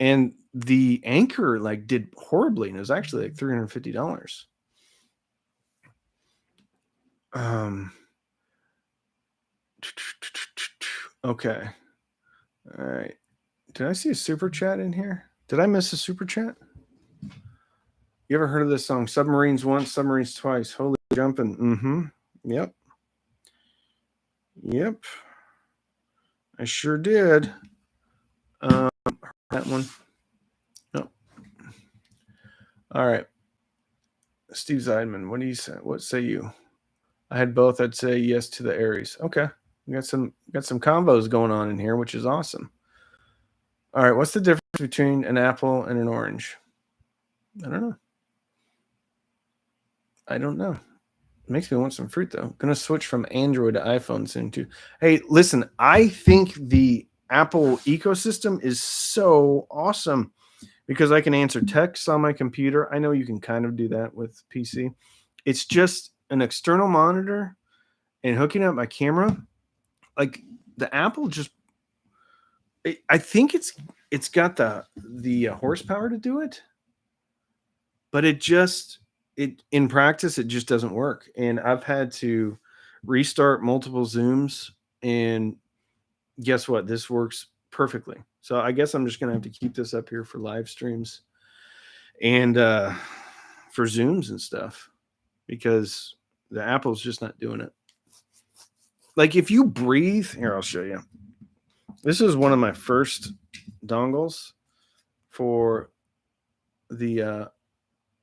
and the Anchor like did horribly, and it was actually like $350. Okay. All right. Did I see a super chat in here? Did I miss a super chat? You ever heard of this song? Submarines once, submarines twice. Holy jumping. Mm-hmm. Yep. Yep. I sure did. That one. No. All right. Steve Zeidman, what do you say? What say you? I had both. I'd say yes to the Aries. Okay. We got some combos going on in here, which is awesome. All right. What's the difference between an apple and an orange? I don't know. It makes me want some fruit, though. Gonna switch from Android to iPhone soon, too. Hey, listen, I think the Apple ecosystem is so awesome because I can answer texts on my computer. I know you can kind of do that with PC. It's just an external monitor and hooking up my camera. Like the Apple I think it's got the horsepower to do it, but it in practice it just doesn't work. And I've had to restart multiple Zooms, and guess what? This works perfectly. So I guess I'm just gonna have to keep this up here for live streams and for Zooms and stuff, because the Apple's just not doing it. Like if you breathe, here, I'll show you. This is one of my first dongles for the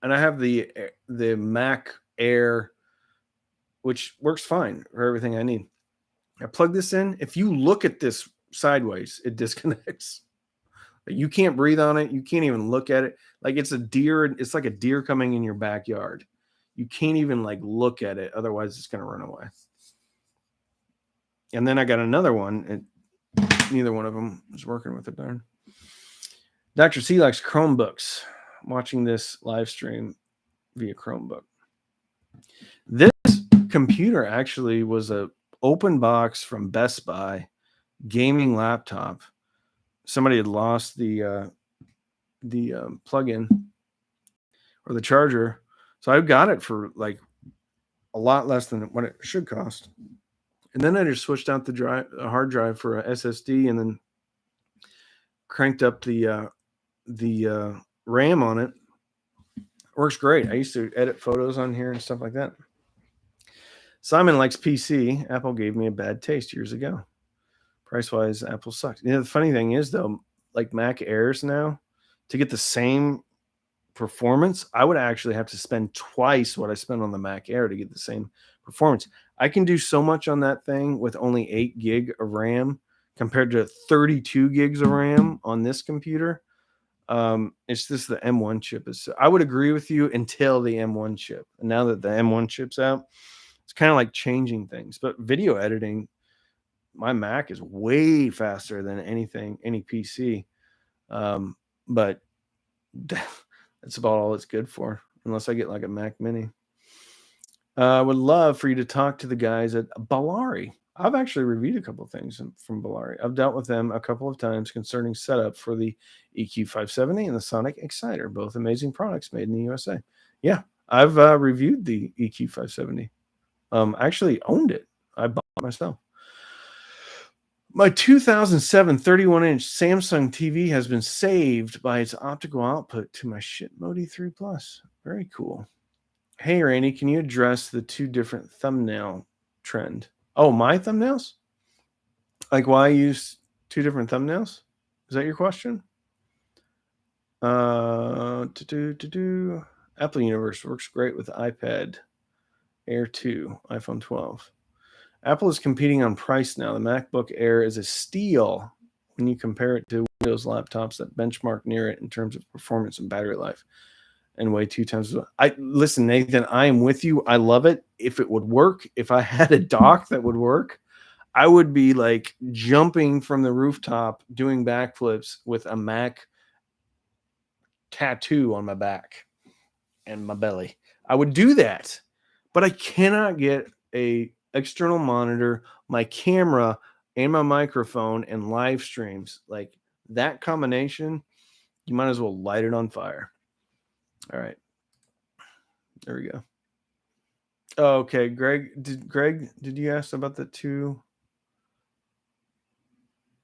and I have the Mac Air, which works fine for everything I need. I plug this in. If you look at this sideways, it disconnects. You can't breathe on it. You can't even look at it. Like it's a deer. It's like a deer coming in your backyard. You can't even like look at it. Otherwise, it's going to run away. And then I got another one, and neither one of them is working with it. Darn. Dr. C likes Chromebooks. I'm watching this live stream via Chromebook. This computer actually was a open box from Best Buy gaming laptop. Somebody had lost the plug-in or the charger, so I got it for like a lot less than what it should cost. And then I just switched out the hard drive for a SSD, and then cranked up the RAM on it. Works great. I used to edit photos on here and stuff like that. Simon likes PC. Apple gave me a bad taste years ago. Price wise, Apple sucks. You know, the funny thing is though, like Mac Airs now, to get the same performance, I would actually have to spend twice what I spent on the Mac Air to get the same performance. I can do so much on that thing with only 8 gig of RAM compared to 32 gigs of RAM on this computer. It's just the M1 chip is. I would agree with you until the M1 chip. And now that the M1 chip's out, it's kind of like changing things. But video editing, my Mac is way faster than any PC. But that's about all it's good for, unless I get like a Mac Mini. I would love for you to talk to the guys at Bellari. I've actually reviewed a couple of things from Bellari. I've dealt with them a couple of times concerning setup for the EQ570 and the Sonic Exciter, both amazing products made in the USA. Yeah, I've reviewed the EQ570. I actually owned it. I bought it myself. My 2007 31-inch Samsung TV has been saved by its optical output to my Shitmodi 3 Plus. Very cool. Hey, Randy, can you address the 2 different thumbnail trend? Oh, my thumbnails? Like why I use 2 different thumbnails? Is that your question? Apple Universe works great with iPad Air 2, iPhone 12. Apple is competing on price now. The MacBook Air is a steal when you compare it to Windows laptops that benchmark near it in terms of performance and battery life, and weigh 2 times as well. Listen, Nathan, I am with you. I love it. If it would work, if I had a dock that would work, I would be like jumping from the rooftop doing backflips with a Mac tattoo on my back and my belly. I would do that, but I cannot get a external monitor, my camera, and my microphone and live streams. Like that combination, you might as well light it on fire. All right. There we go. Oh, okay. Greg, did you ask about the 2?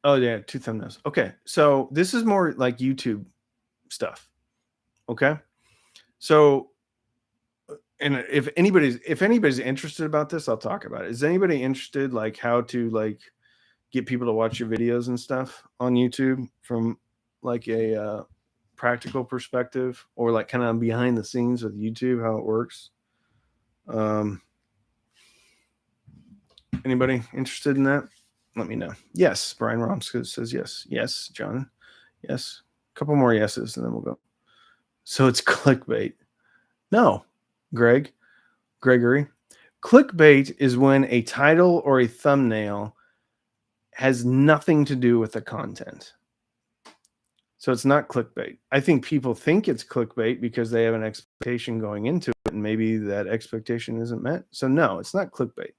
Oh, yeah, 2 thumbnails. Okay. So this is more like YouTube stuff. Okay. So, and if anybody's interested about this, I'll talk about it. Is anybody interested like how to like get people to watch your videos and stuff on YouTube from like a practical perspective, or like kind of behind the scenes with YouTube, how it works? Anybody interested in that? Let me know. Yes, Brian Romska says yes. Yes, John. Yes. A couple more yeses and then we'll go. So it's clickbait. No, Gregory. Clickbait is when a title or a thumbnail has nothing to do with the content. So it's not clickbait. I think people think it's clickbait because they have an expectation going into it, and maybe that expectation isn't met. So no, it's not clickbait.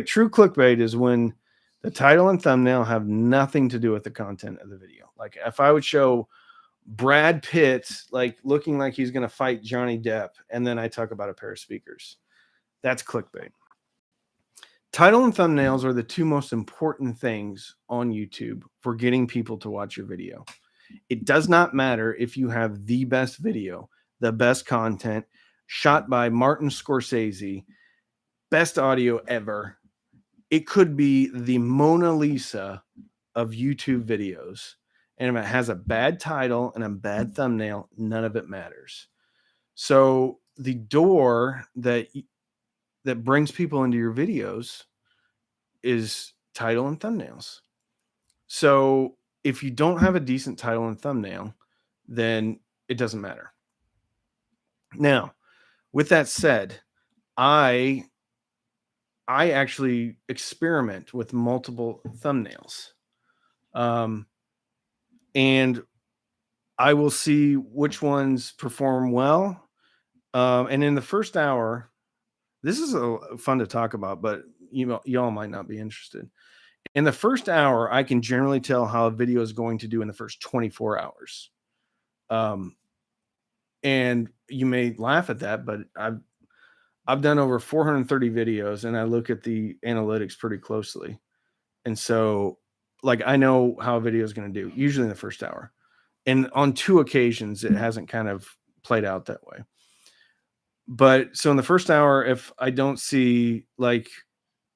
True clickbait is when the title and thumbnail have nothing to do with the content of the video. Like if I would show Brad Pitt like looking like he's going to fight Johnny Depp, and then I talk about a pair of speakers, that's clickbait. Title and thumbnails are the 2 most important things on YouTube for getting people to watch your video. It does not matter if you have the best video, the best content, shot by Martin Scorsese, best audio ever. It could be the Mona Lisa of YouTube videos. And if it has a bad title and a bad thumbnail, none of it matters. So the door that brings people into your videos is title and thumbnails. So if you don't have a decent title and thumbnail, then it doesn't matter. Now, with that said, I actually experiment with multiple thumbnails. And I will see which ones perform well. And in the first hour, this is fun to talk about, but y'all might not be interested. In the first hour, I can generally tell how a video is going to do in the first 24 hours. Um, and you may laugh at that, but I've done over 430 videos and I look at the analytics pretty closely. And so like I know how a video is going to do usually in the first hour. And on 2 occasions it hasn't kind of played out that way. But so in the first hour, if I don't see like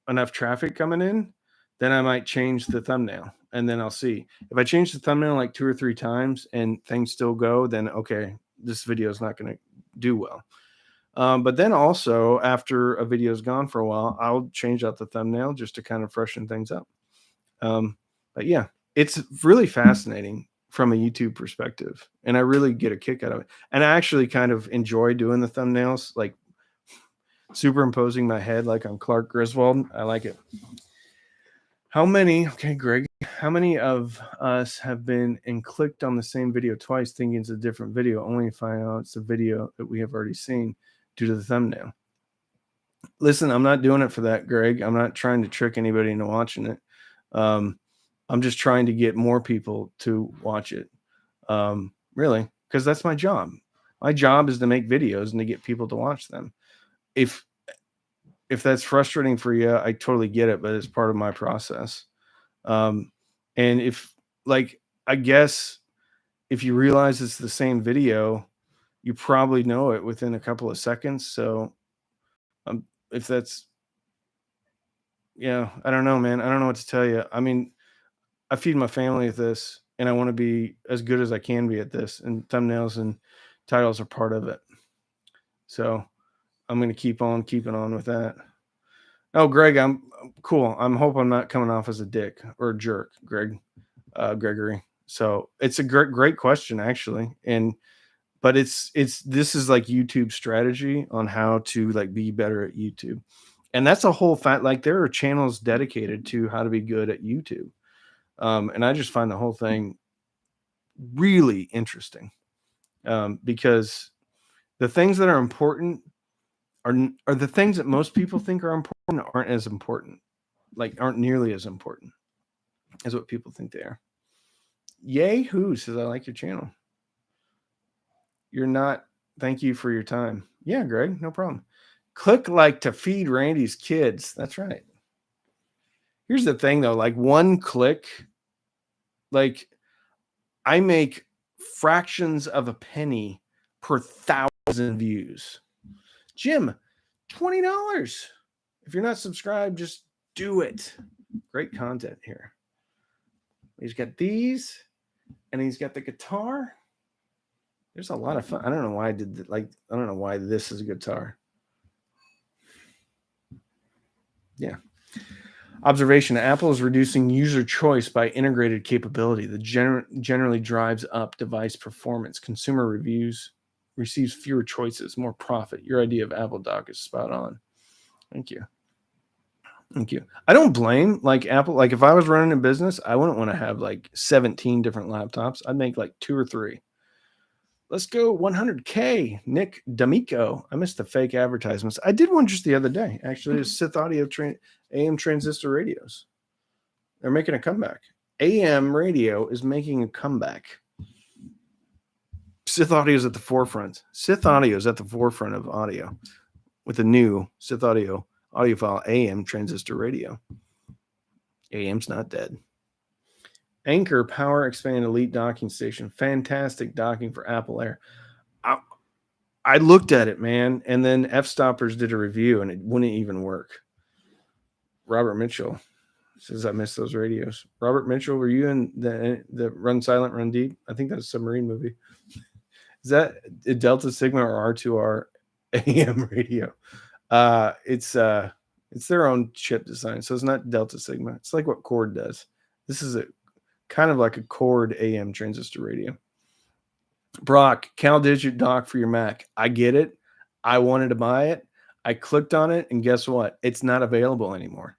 enough traffic coming in, then I might change the thumbnail and then I'll see. If I change the thumbnail like 2 or 3 times and things still go, then okay, this video is not going to do well. But then also after a video's gone for a while, I'll change out the thumbnail just to kind of freshen things up. But yeah, it's really fascinating from a YouTube perspective, and I really get a kick out of it. And I actually kind of enjoy doing the thumbnails, like superimposing my head like on Clark Griswold. I like it. Okay, Greg, how many of us have been and clicked on the same video twice thinking it's a different video, only to find out it's a video that we have already seen due to the thumbnail? Listen, I'm not doing it for that, Greg. I'm not trying to trick anybody into watching it. I'm just trying to get more people to watch it. Really, because that's my job. My job is to make videos and to get people to watch them. If that's frustrating for you, I totally get it, but it's part of my process. And if like, I guess if you realize it's the same video, you probably know it within a couple of seconds. So if that's, yeah, I don't know, man. I don't know what to tell you. I mean, I feed my family with this and I want to be as good as I can be at this, and thumbnails and titles are part of it. So I'm going to keep on keeping on with that. Oh, Greg, I'm cool. I'm hoping I'm not coming off as a dick or a jerk, Gregory. So it's a great question actually. But this is like YouTube strategy on how to like be better at YouTube. And that's a whole like there are channels dedicated to how to be good at YouTube. And I just find the whole thing really interesting. Because the things that are important are the things that most people think are important aren't as important, like aren't nearly as important as what people think they are. Yay, who says I like your channel? You're not. Thank you for your time. Yeah, Greg, no problem. Click like to feed Randy's kids. That's right. Here's the thing though, like one click, like I make fractions of a penny per 1,000 views. Jim, $20. If you're not subscribed, just do it. Great content here. He's got these, and he's got the guitar. There's a lot of fun. I don't know why I did that. Like, I don't know why this is a guitar. Yeah. Observation: Apple is reducing user choice by integrated capability that generally drives up device performance. Consumer reviews receives fewer choices, more profit. Your idea of Apple Doc is spot on. Thank you. Thank you. I don't blame like Apple. Like if I was running a business, I wouldn't want to have like 17 different laptops. I'd make like 2 or 3. Let's go 100K. Nick D'Amico. I missed the fake advertisements. I did one just the other day. Actually, it's Sith Audio AM transistor radios. They're making a comeback. AM radio is making a comeback. Sith Audio is at the forefront. Sith Audio is at the forefront of audio with the new Sith Audio audiophile AM transistor radio. AM's not dead. Anchor Power Expand Elite Docking Station. Fantastic docking for Apple Air. I looked at it, man, and then F-Stoppers did a review, and it wouldn't even work. Robert Mitchell says, I miss those radios. Robert Mitchell, were you in the Run Silent, Run Deep? I think that's a submarine movie. Is that a Delta Sigma or R2R AM radio? It's their own chip design, so it's not Delta Sigma. It's like what Cord does. This is a kind of like a Cord AM transistor radio. Brock, CalDigit dock for your Mac. I get it. I wanted to buy it. I clicked on it, and guess what? It's not available anymore.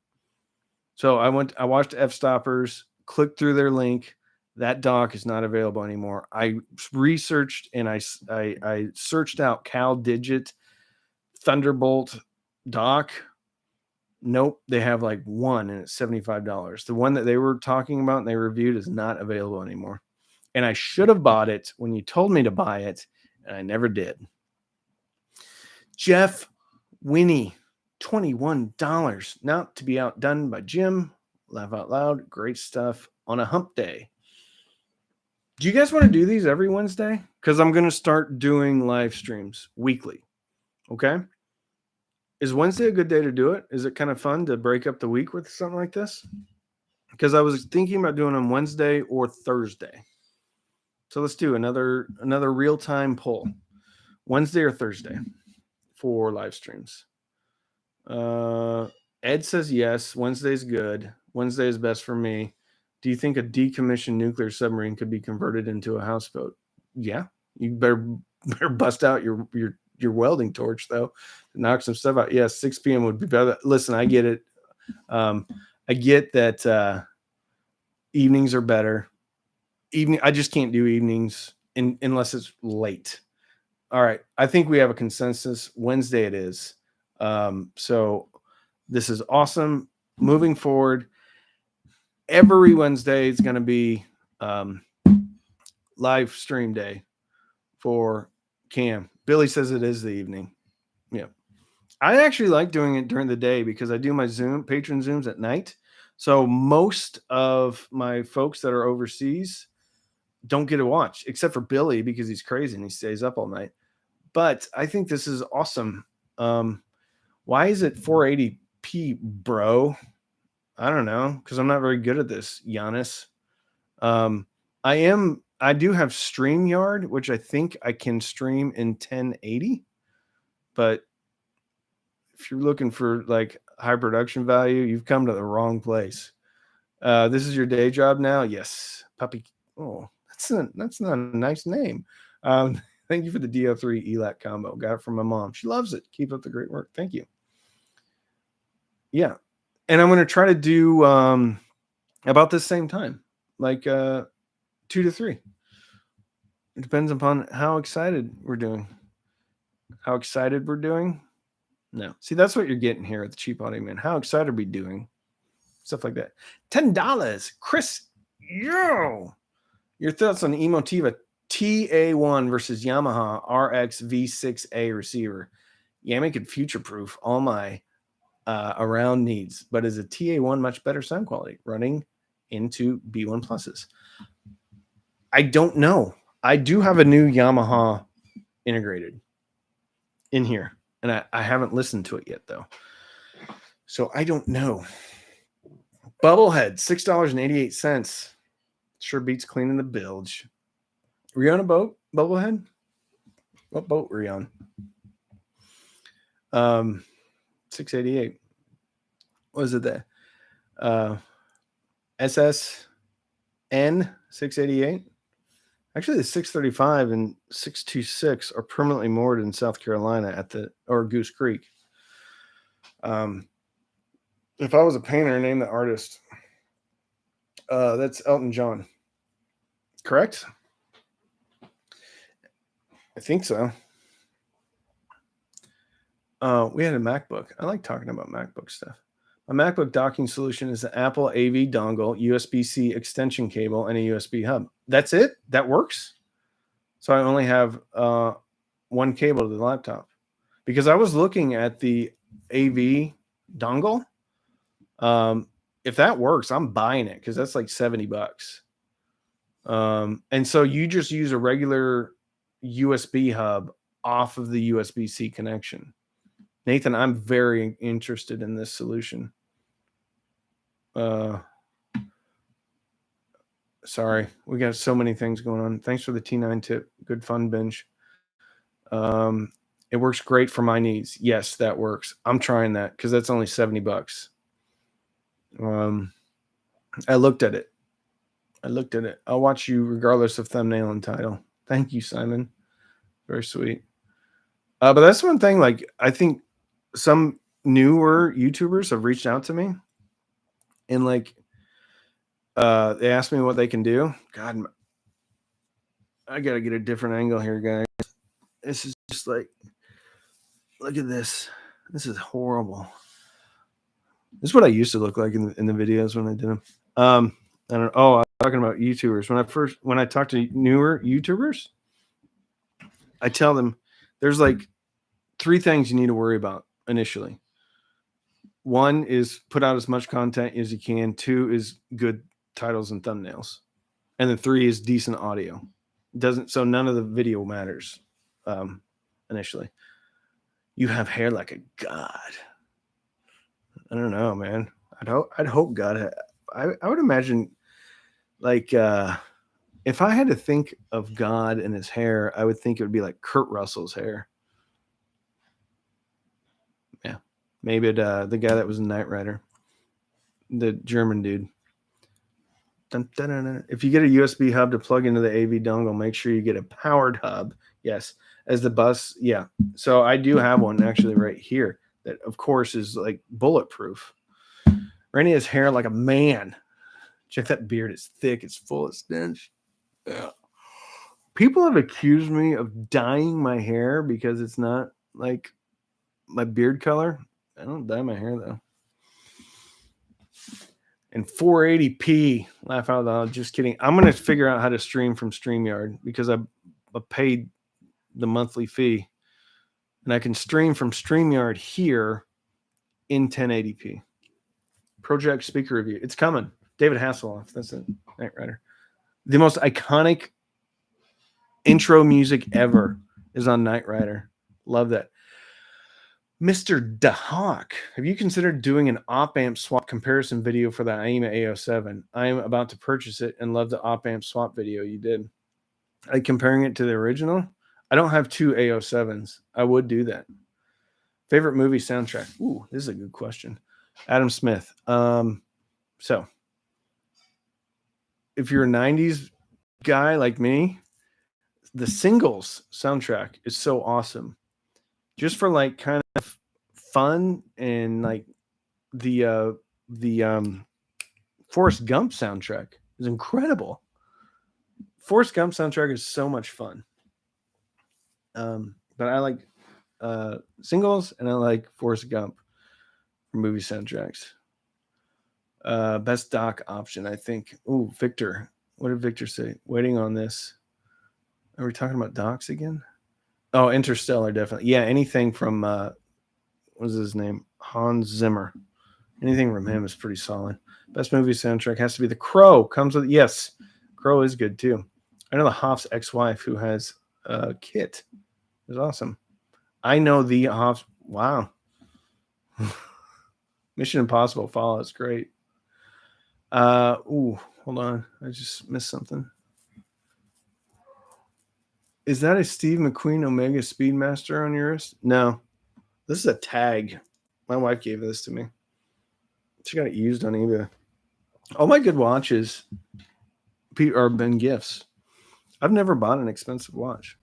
So I watched F-Stoppers, clicked through their link. That dock is not available anymore. I researched and I searched out CalDigit Thunderbolt dock. Nope, they have like one and it's $75. The one that they were talking about and they reviewed is not available anymore. And I should have bought it when you told me to buy it, and I never did. Jeff Winnie, $21. Not to be outdone by Jim. Laugh out loud. Great stuff on a hump day. Do you guys want to do these every Wednesday? Because I'm going to start doing live streams weekly. Okay. Is Wednesday a good day to do it? Is it kind of fun to break up the week with something like this? Because I was thinking about doing them Wednesday or Thursday. So let's do another real-time poll. Wednesday or Thursday for live streams. Ed says yes. Wednesday's good. Wednesday is best for me. Do you think a decommissioned nuclear submarine could be converted into a houseboat? Yeah. You better bust out your welding torch though to knock some stuff out. Yes, 6 p.m. would be better. Listen, I get it. I get that evenings are better. I just can't do evenings unless it's late. All right. I think we have a consensus. Wednesday it is. So this is awesome. Moving forward, every Wednesday is going to be live stream day for Cam. Billy says it is the evening. Yeah. I actually like doing it during the day because I do my patron Zooms at night. So most of my folks that are overseas don't get to watch, except for Billy because he's crazy and he stays up all night. But I think this is awesome. Why is it 480p, bro? I don't know, because I'm not very good at this, Giannis. I do have StreamYard, which I think I can stream in 1080. But if you're looking for like high production value, you've come to the wrong place. This is your day job now? Yes. Puppy. Oh, that's not a nice name. Thank you for the DO3 ELAC combo. Got it from my mom. She loves it. Keep up the great work. Thank you. Yeah. And I'm going to try to do about the same time, like 2 to 3. It depends upon how excited we're doing. How excited we're doing? No. See, that's what you're getting here at the Cheap Audio Man. How excited are we doing? Stuff like that. $10. Chris, yo! Your thoughts on the Emotiva TA1 versus Yamaha RX V6A receiver? Yamaha could future-proof all my around needs, but is a TA1 much better sound quality running into B1 pluses? I don't know. I do have a new Yamaha integrated in here, and I haven't listened to it yet though, so I don't know. Bubblehead, $6.88. Sure beats cleaning the bilge. Were you on a boat, Bubblehead? What boat were you on? 688. What was it there? SSN 688. Actually, the 635 and 626 are permanently moored in South Carolina or Goose Creek. If I was a painter, name the artist. That's Elton John. Correct? I think so. We had a MacBook. I like talking about MacBook stuff. My MacBook docking solution is the Apple AV dongle, USB-C extension cable, and a USB hub. That's it? That works? So I only have one cable to the laptop. Because I was looking at the AV dongle. If that works, I'm buying it because that's like $70. And so you just use a regular USB hub off of the USB-C connection. Nathan, I'm very interested in this solution. Sorry, we got so many things going on. Thanks for the T9 tip. Good fun binge. It works great for my needs. Yes, that works. I'm trying that because that's only $70. I looked at it. I'll watch you regardless of thumbnail and title. Thank you, Simon. Very sweet. But that's one thing, like, I think some newer YouTubers have reached out to me and like they asked me what they can do. God, I gotta get a different angle here, guys. This is just like, look at this. This is horrible. This is what I used to look like in the videos when I did them. I don't. Oh, I'm talking about YouTubers. When I talk to newer YouTubers, I tell them there's like 3 things you need to worry about initially. One is put out as much content as you can. 2 is good titles and thumbnails, and then 3 is decent audio. Doesn't so none of the video matters initially. You have hair like a god. I don't know, man. I'd hope God. I would imagine like if I had to think of God and his hair, I would think it would be like Kurt Russell's hair. Yeah, maybe the guy that was in Knight Rider, the German dude. Dun, dun, dun, dun. If you get a USB hub to plug into the AV dongle, make sure you get a powered hub. Yes, as the bus. Yeah, so I do have one actually right here that, of course, is like bulletproof. Randy has hair like a man. Check that beard. It's thick. It's full of stench. Yeah. People have accused me of dyeing my hair because it's not like my beard color. I don't dye my hair though. And 480p, laugh out loud. Just kidding. I'm gonna figure out how to stream from StreamYard because I paid the monthly fee, and I can stream from StreamYard here in 1080p. Project speaker review. It's coming. David Hasselhoff. That's it. Knight Rider. The most iconic intro music ever is on Knight Rider. Love that. Mr. DeHawk, have you considered doing an op-amp swap comparison video for the AIMA A07? I am about to purchase it and love the op-amp swap video you did. Like comparing it to the original? I don't have 2 A07s. I would do that. Favorite movie soundtrack? Ooh, this is a good question. Adam Smith. So, if you're a 90s guy like me, the Singles soundtrack is so awesome. Just for like kind of fun, and like the Forrest Gump soundtrack is incredible. Forrest Gump soundtrack is so much fun. But I like Singles, and I like Forrest Gump for movie soundtracks. Best doc option, I think. Ooh, Victor. What did Victor say? Waiting on this. Are we talking about docs again? Oh, Interstellar, definitely. Yeah, anything from what was his name? Hans Zimmer. Anything from him is pretty solid. Best movie soundtrack has to be The Crow. Comes with, yes, Crow is good too. I know the Hoff's ex-wife who has Kit. It was awesome. I know the Hoff's. Wow. Mission Impossible Fallout is great. Hold on. I just missed something. Is that a Steve McQueen Omega Speedmaster on your wrist? No. This is a tag. My wife gave this to me. She got it used on eBay. All my good watches are been gifts. I've never bought an expensive watch.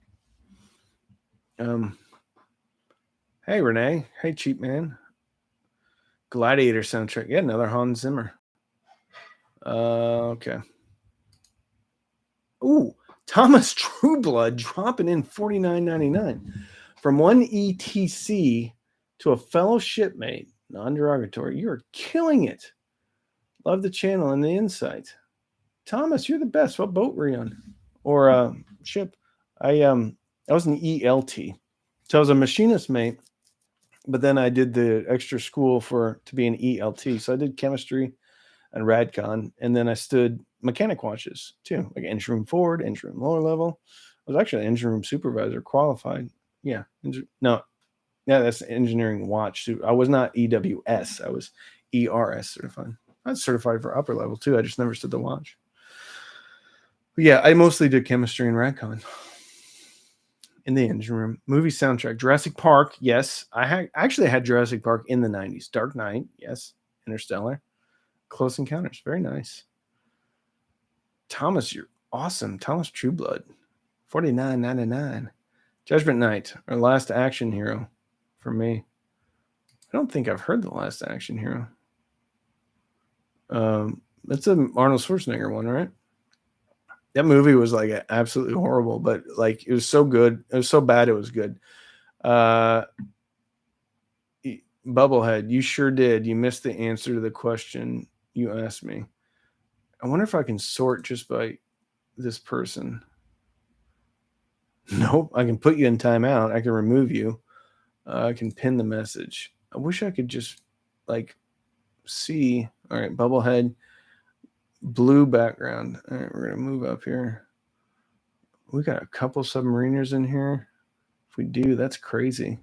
Hey, Renee. Hey, cheap man. Gladiator soundtrack. Yeah, another Hans Zimmer. Okay. Ooh, Thomas Trueblood dropping in $49.99 from one ETC to a fellow shipmate. Non-derogatory. You are killing it. Love the channel and the insight. Thomas, you're the best. What boat were you on? Or ship? I was an ELT. So I was a machinist mate, but then I did the extra school to be an ELT. So I did chemistry and radcon, and then I stood mechanic watches too, like engine room forward, engine room lower level. I was actually an engine room supervisor, qualified. Yeah, that's engineering watch. I was not EWS. I was ERS certified. I was certified for upper level too. I just never stood the watch. But yeah, I mostly did chemistry and radcon in the engine room. Movie soundtrack: Jurassic Park. Yes, I actually had Jurassic Park in the 90s. Dark Knight. Yes. Interstellar. Close Encounters. Very nice. Thomas, you're awesome. Thomas Trueblood. $49.99. Judgment Night, our Last Action Hero for me. I don't think I've heard The Last Action Hero. That's an Arnold Schwarzenegger one, right? That movie was like absolutely horrible, but like it was so good. It was so bad it was good. Bubblehead, you sure did. You missed the answer to the question you asked me. I wonder if I can sort just by this person. Nope. I can put you in timeout. I can remove you. I can pin the message. I wish I could just like see. All right, Bubblehead, blue background. All right, we're gonna move up here. We got a couple submariners in here. If we do, that's crazy.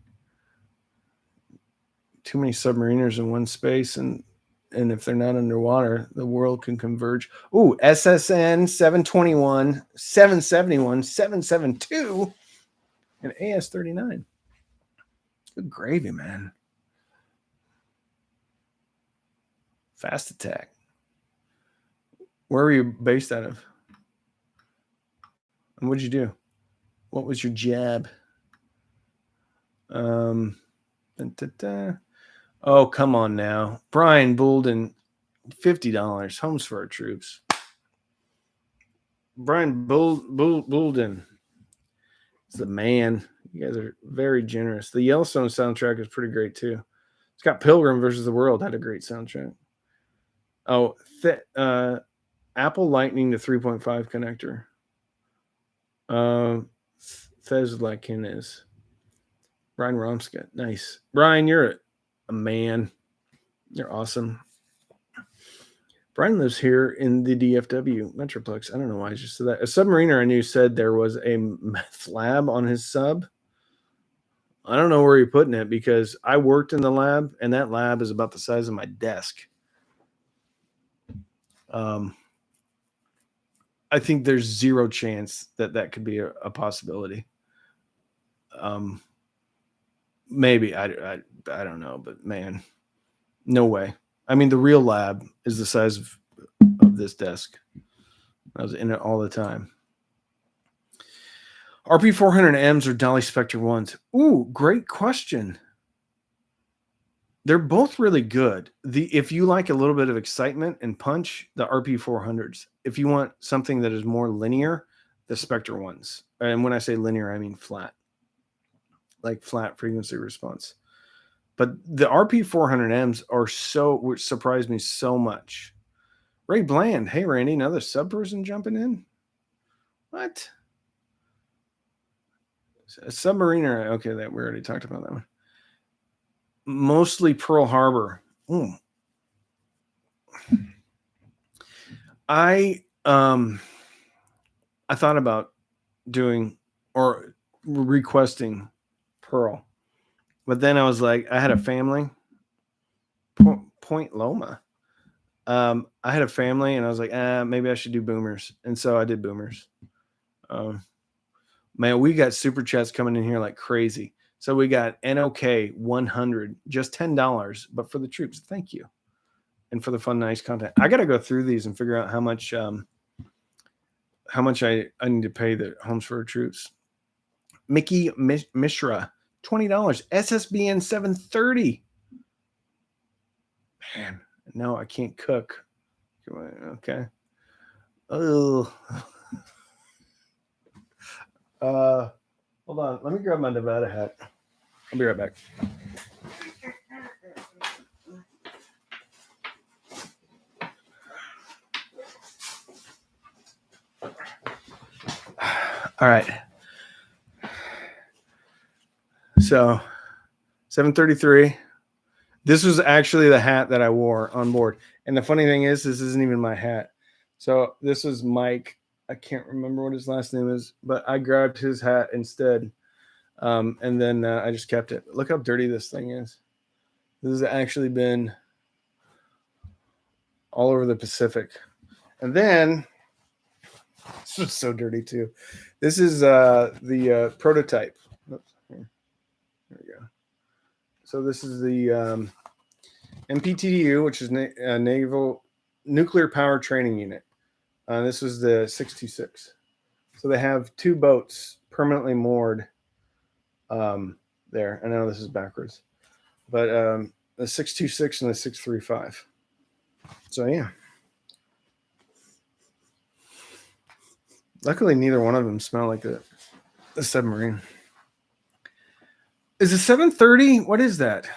Too many submariners in one space, and if they're not underwater, the world can converge. Ooh, SSN 721, 771, 772, and AS 39. Good gravy, man. Fast attack. Where were you based out of? And what'd you do? What was your jab? Oh, come on now. Brian Boulden, $50. Homes for our troops. Brian Boulden is the man. You guys are very generous. The Yellowstone soundtrack is pretty great too. Scott Pilgrim versus the World had a great soundtrack. Oh, Apple Lightning to 3.5 connector. Thezlakin is Brian Romska. Nice. Brian, you're a man. You're awesome. Brian lives here in the DFW Metroplex. I don't know why I just said that. A submariner I knew said there was a meth lab on his sub. I don't know where you're putting it because I worked in the lab, and that lab is about the size of my desk. I think there's zero chance that could be a possibility. Maybe I don't know, but man, no way. I mean, the real lab is the size of this desk. I was in it all the time. RP400Ms or Dolly Spectre 1s? Ooh, great question. They're both really good. If you like a little bit of excitement and punch, the RP400s. If you want something that is more linear, the Spectre 1s. And when I say linear, I mean flat. Like flat frequency response. But the RP400Ms are which surprised me so much. Ray Bland. Hey, Randy, another sub person jumping in? What? A submariner. Okay, that we already talked about that one. Mostly Pearl Harbor. Ooh. I thought about doing or requesting Pearl, but then I was like, I had a family. Point Loma. I had a family, and I was like, maybe I should do boomers, and so I did boomers. Man, we got super chats coming in here like crazy. So we got NOK 100, just $10, but for the troops, thank you, and for the fun, nice content. I got to go through these and figure out how much I need to pay the Homes for our Troops. Mickey Mishra, $20. SSBN 730. Man, no, I can't cook. Okay. Oh. Hold on. Let me grab my Nevada hat. I'll be right back. All right. So 733. This was actually the hat that I wore on board. And the funny thing is, this isn't even my hat. So this was Mike. I can't remember what his last name is, but I grabbed his hat instead. And then I just kept it. Look how dirty this thing is. This has actually been all over the Pacific. And then, this was so dirty too. This is the prototype. Oops, here we go. So this is the NPTDU, which is Naval Nuclear Power Training Unit. This is the 626. So they have two boats permanently moored there. I know this is backwards, but the 626 and the 635. So yeah. Luckily, neither one of them smell like the submarine. Is it 730? What is that?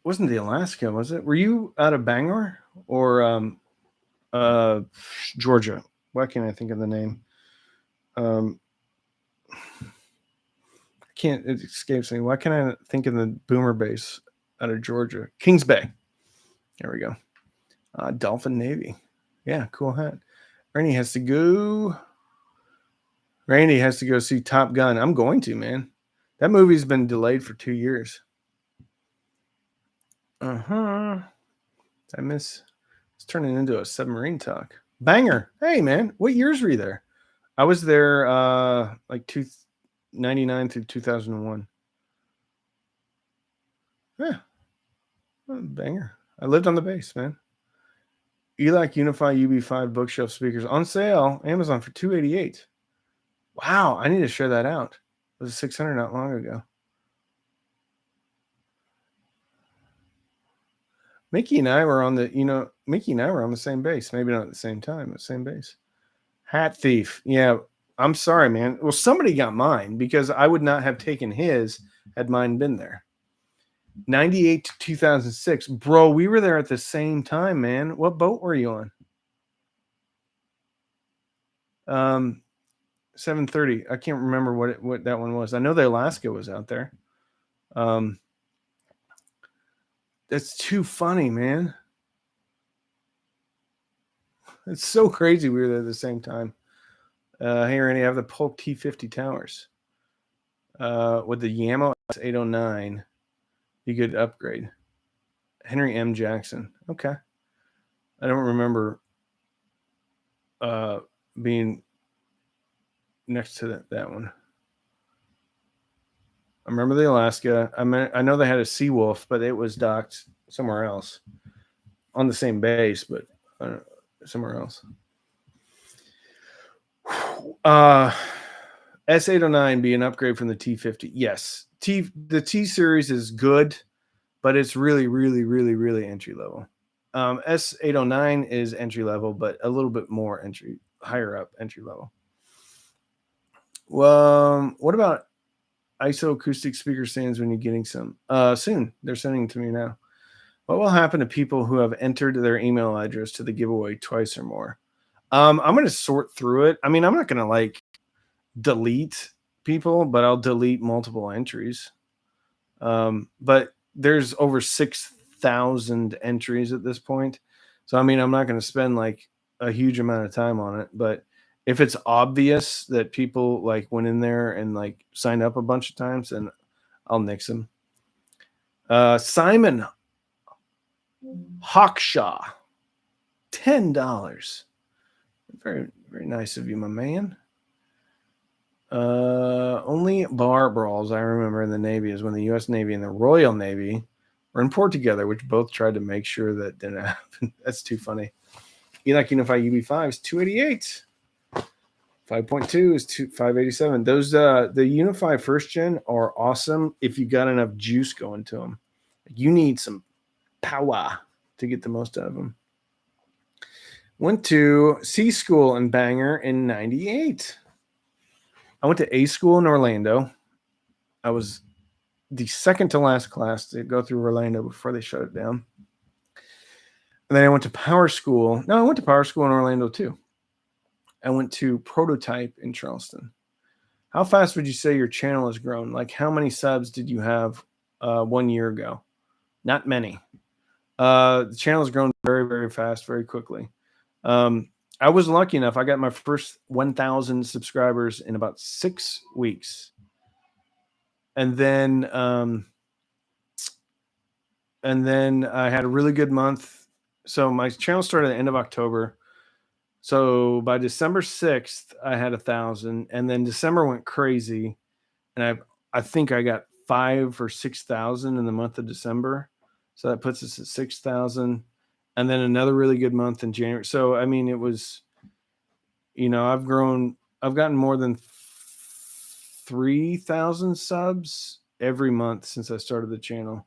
wasn't the Alaska, was it? Were you out of Bangor or Georgia? Why can't I think of the name? I can't. It escapes me. Why can't I think of the boomer base out of Georgia? Kings Bay. There we go. Dolphin Navy. Yeah, cool hat. Randy has to go. Randy has to go see Top Gun. I'm going to, man. That movie's been delayed for 2 years. I miss. It's turning into a submarine talk. Banger. Hey, man. What years were you there? I was there like 1999 through 2001. Yeah. Banger. I lived on the base, man. ELAC Unify UB5 bookshelf speakers on sale. Amazon for $288. Wow, I need to share that out. It was $600 not long ago. Mickey and I were on the same base. Maybe not at the same time, but same base. Hat thief. Yeah, I'm sorry, man. Well, somebody got mine because I would not have taken his had mine been there. 98 to 2006. Bro, we were there at the same time, man. What boat were you on? 730. I can't remember what that one was. I know the Alaska was out there. That's too funny, man. It's so crazy we were there at the same time. Hey, Randy, I have the Polk T50 towers. With the Yamo S809, you could upgrade. Henry M. Jackson. Okay. I don't remember being next to that one. I remember the Alaska. I know they had a Seawolf, but it was docked somewhere else on the same base, but somewhere else. S809 be an upgrade from the T50. Yes. The T series is good, but it's really, really, really, really entry level. S809 is entry level, but a little bit more higher up entry level. Well, what about ISO acoustic speaker stands when you're getting some? Soon. They're sending them to me now. What will happen to people who have entered their email address to the giveaway twice or more? I'm going to sort through it. I mean, I'm not going to like delete people, but I'll delete multiple entries. But there's over 6,000 entries at this point. So, I mean, I'm not going to spend like a huge amount of time on it, but if it's obvious that people like went in there and like signed up a bunch of times, then I'll nix them. Simon Hawkshaw, $10. Very, very nice of you, my man. Only bar brawls I remember in the Navy is when the U.S. Navy and the Royal Navy were in port together, which both tried to make sure that didn't happen. That's too funny. ELAC Unify UB5 is $288. 5.2 is 587. Those the Unify first gen are awesome if you got enough juice going to them. You need some power to get the most out of them. Went to C school in Bangor in 98. I went to A school in Orlando. I was the second to last class to go through Orlando before they shut it down. And then I went to Power School. No, I went to Power School in Orlando too. I went to Prototype in Charleston. How fast would you say your channel has grown? Like how many subs did you have 1 year ago? Not many. The channel has grown very, very fast, very quickly. I was lucky enough. I got my first 1,000 subscribers in about 6 weeks. And then I had a really good month. So my channel started at the end of October. So by December 6th, I had 1,000, and then December went crazy. And I think I got 5,000 or 6,000 in the month of December. So that puts us at 6,000. And then another really good month in January. So, I mean, it was, I've gotten more than 3,000 subs every month since I started the channel.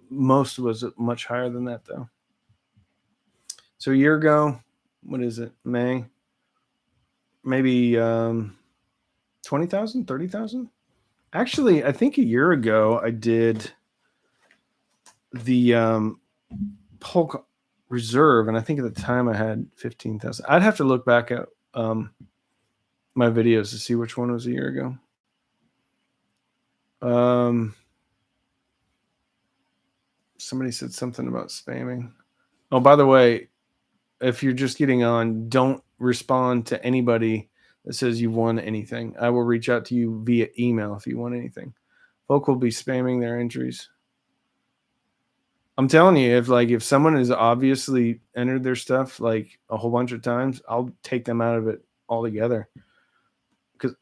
Most was much higher than that, though. So a year ago, what is it? May? Maybe 20,000, 30,000? Actually, I think a year ago I did the Polk reserve, and I think at the time I had 15,000. I'd have to look back at my videos to see which one was a year ago. Somebody said something about spamming. Oh, by the way, if you're just getting on, don't respond to anybody that says you won anything. I will reach out to you via email if you want anything. Folk will be spamming their entries. I'm telling you, if someone has obviously entered their stuff like a whole bunch of times, I'll take them out of it altogether. Because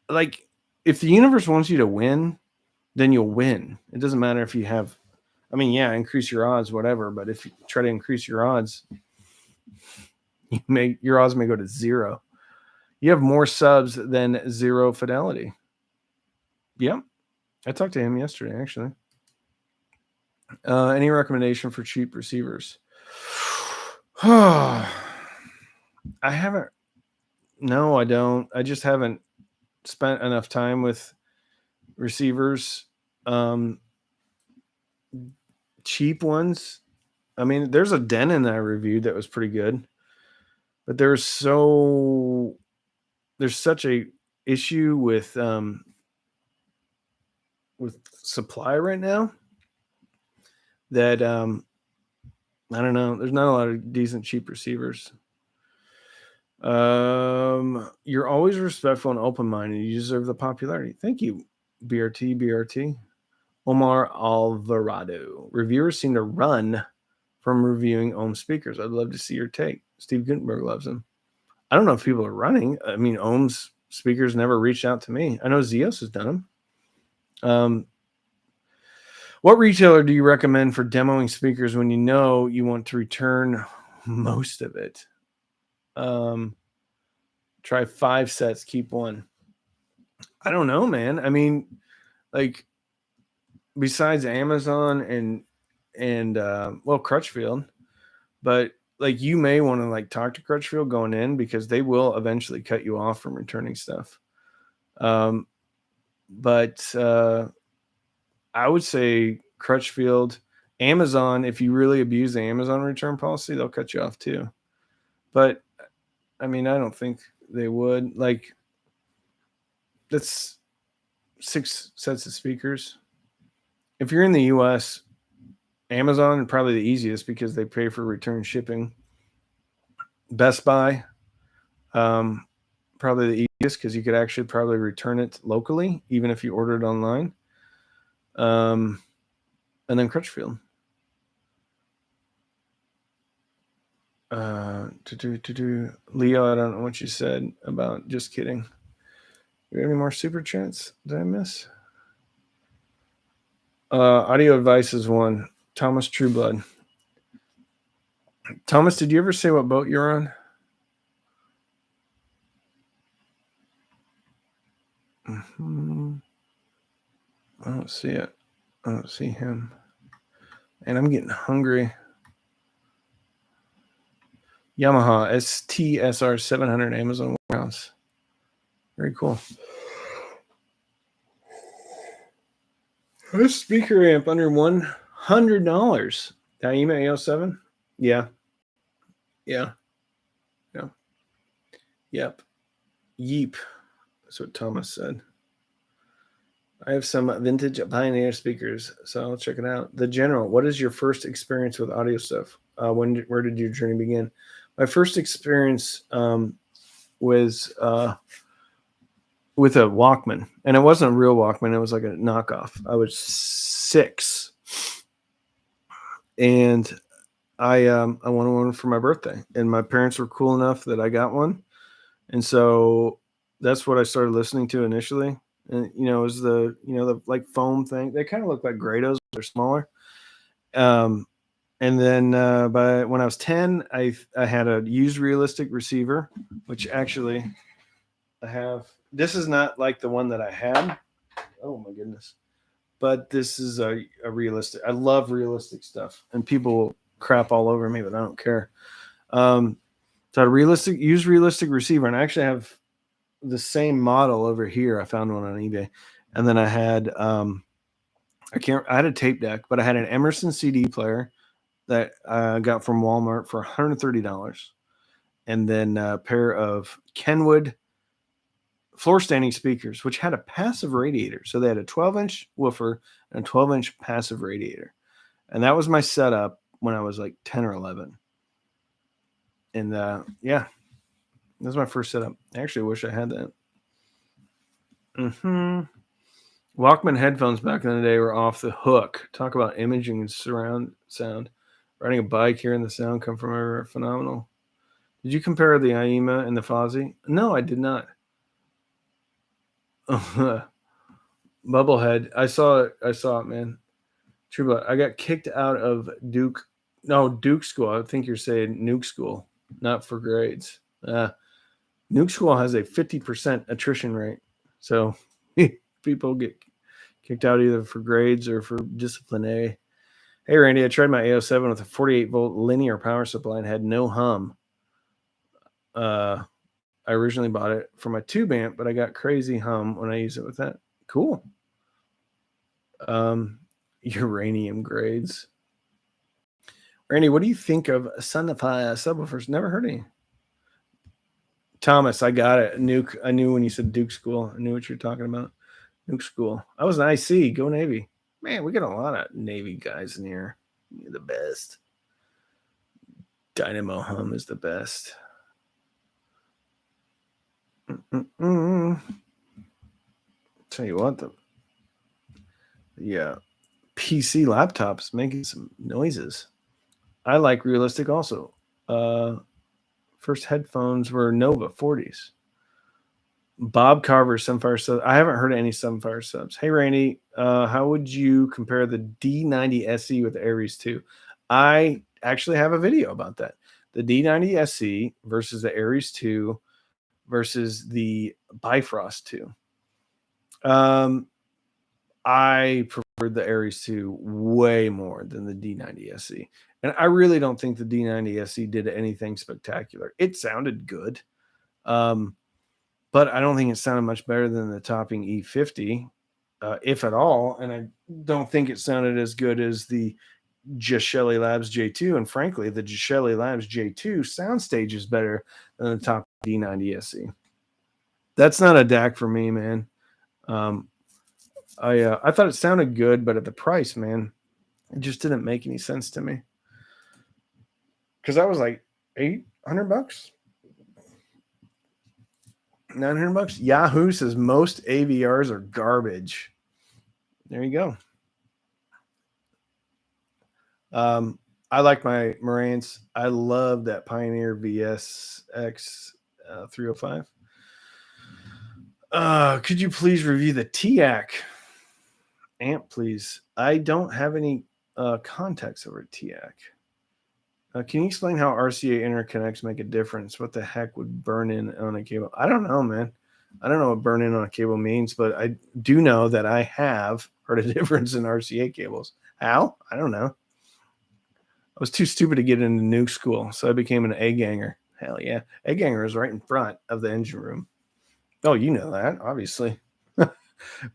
like if the universe wants you to win, then you'll win. It doesn't matter if you have, I mean, yeah, increase your odds, whatever. But if you try to increase your odds, your odds may go to zero. You have more subs than zero fidelity. Yep. I talked to him yesterday, actually. Any recommendation for cheap receivers? I haven't. No, I don't. I just haven't spent enough time with receivers. Cheap ones. I mean, there's a Denon I reviewed that was pretty good, but there's such a issue with supply right now that I don't know. There's not a lot of decent cheap receivers. You're always respectful and open-minded. You deserve the popularity. Thank you, BRT. Omar Alvarado. Reviewers seem to run from reviewing Ohm speakers. I'd love to see your take. Steve Gutenberg loves them. I don't know if people are running. I mean, Ohm's speakers never reached out to me. I know Zeos has done them. What retailer do you recommend for demoing speakers when you know you want to return most of it? Try 5 sets, keep 1. I don't know, man. I mean, like besides Amazon and well, Crutchfield, but like you may want to like talk to Crutchfield going in because they will eventually cut you off from returning stuff. But I would say Crutchfield, Amazon. If you really abuse the Amazon return policy, they'll cut you off too. But I mean, I don't think they would. Like, that's 6 sets of speakers. If you're in the US, Amazon is probably the easiest because they pay for return shipping. Best Buy, probably the easiest because you could actually probably return it locally, even if you order it online. And then Crutchfield. Leo, I don't know what you said about just kidding. Do you have any more super chats? Did I miss? Audio advice is one. Thomas Trueblood. Thomas, did you ever say what boat you're on? Mm-hmm. I don't see it. I don't see him. And I'm getting hungry. Yamaha STSR 700 Amazon warehouse. Very cool. This speaker amp under $100. Taima 807? Yeah. Yep. Yeep. That's what Thomas said. I have some vintage Pioneer speakers, so I'll check it out. The General, what is your first experience with audio stuff? Where did your journey begin? My first experience was with a Walkman, and it wasn't a real Walkman. It was like a knockoff. I was 6, and I wanted one for my birthday, and my parents were cool enough that I got one, and so that's what I started listening to initially. And it was the like foam thing. They kind of look like Grados, they're smaller. And then by when I was 10, I had a used realistic receiver, which actually I have. This is not like the one that I had. Oh my goodness. But this is a realistic. I love realistic stuff, and people will crap all over me, but I don't care. So a used realistic receiver, and I actually have the same model over here. I found one on eBay, and then I had I had a tape deck, but I had an Emerson CD player that I got from Walmart for $130. And then a pair of Kenwood floor standing speakers, which had a passive radiator. So they had a 12-inch woofer and a 12-inch passive radiator. And that was my setup when I was like 10 or 11. And yeah, that was my first setup. I actually wish I had that. Walkman headphones back in the day were off the hook. Talk about imaging and surround sound. Riding a bike, hearing the sound come from everywhere, phenomenal. Did you compare the IEMA and the Fozzy? No, I did not. Bubblehead. I saw it. I saw it, man. True, but I got kicked out of Duke. No, Duke school. I think you're saying Nuke school, not for grades. Nuke school has a 50% attrition rate. So people get kicked out either for grades or for discipline. Hey, Randy, I tried my A07 with a 48-volt linear power supply and had no hum. I originally bought it for my tube amp, but I got crazy hum when I use it with that. Cool. Uranium grades. Randy, what do you think of Sunify subwoofers? Never heard any. Thomas, I got it. Nuke. I knew when you said Duke School. I knew what you're talking about. Nuke School. I was an IC. Go Navy. Man, we got a lot of Navy guys in here. You're the best. Dynamo hum is the best. Tell you what, the PC laptops making some noises. I like realistic also. First headphones were Nova 40s. Bob Carver, Sunfire subs. I haven't heard of any Sunfire subs. Hey, Randy, how would you compare the D90 SE with the Aries 2? I actually have a video about that. The D90 SE versus the Aries 2 versus the Bifrost 2. I preferred the Aries 2 way more than the D90 SE. And I really don't think the D90 SE did anything spectacular. It sounded good. But I don't think it sounded much better than the topping E50, if at all. And I don't think it sounded as good as the Gishelli Labs J2. And frankly, the Gishelli Labs J2 soundstage is better than the top D90 SE. That's not a DAC for me, man. I thought it sounded good, but at the price, man, it just didn't make any sense to me. Because that was like $800, $900. Yahoo says most AVRs are garbage. There you go. I like my Marantz. I love that Pioneer VSX 305. Could you please review the TAC amp, please? I don't have any contacts over TAC. Can you explain how RCA interconnects make a difference? What the heck would burn in on a cable? I don't know, man. I don't know what burn in on a cable means, but I do know that I have heard a difference in RCA cables. How? I don't know. I was too stupid to get into nuke school, so I became an A-ganger. Hell yeah. A-ganger is right in front of the engine room. Oh, you know that, obviously.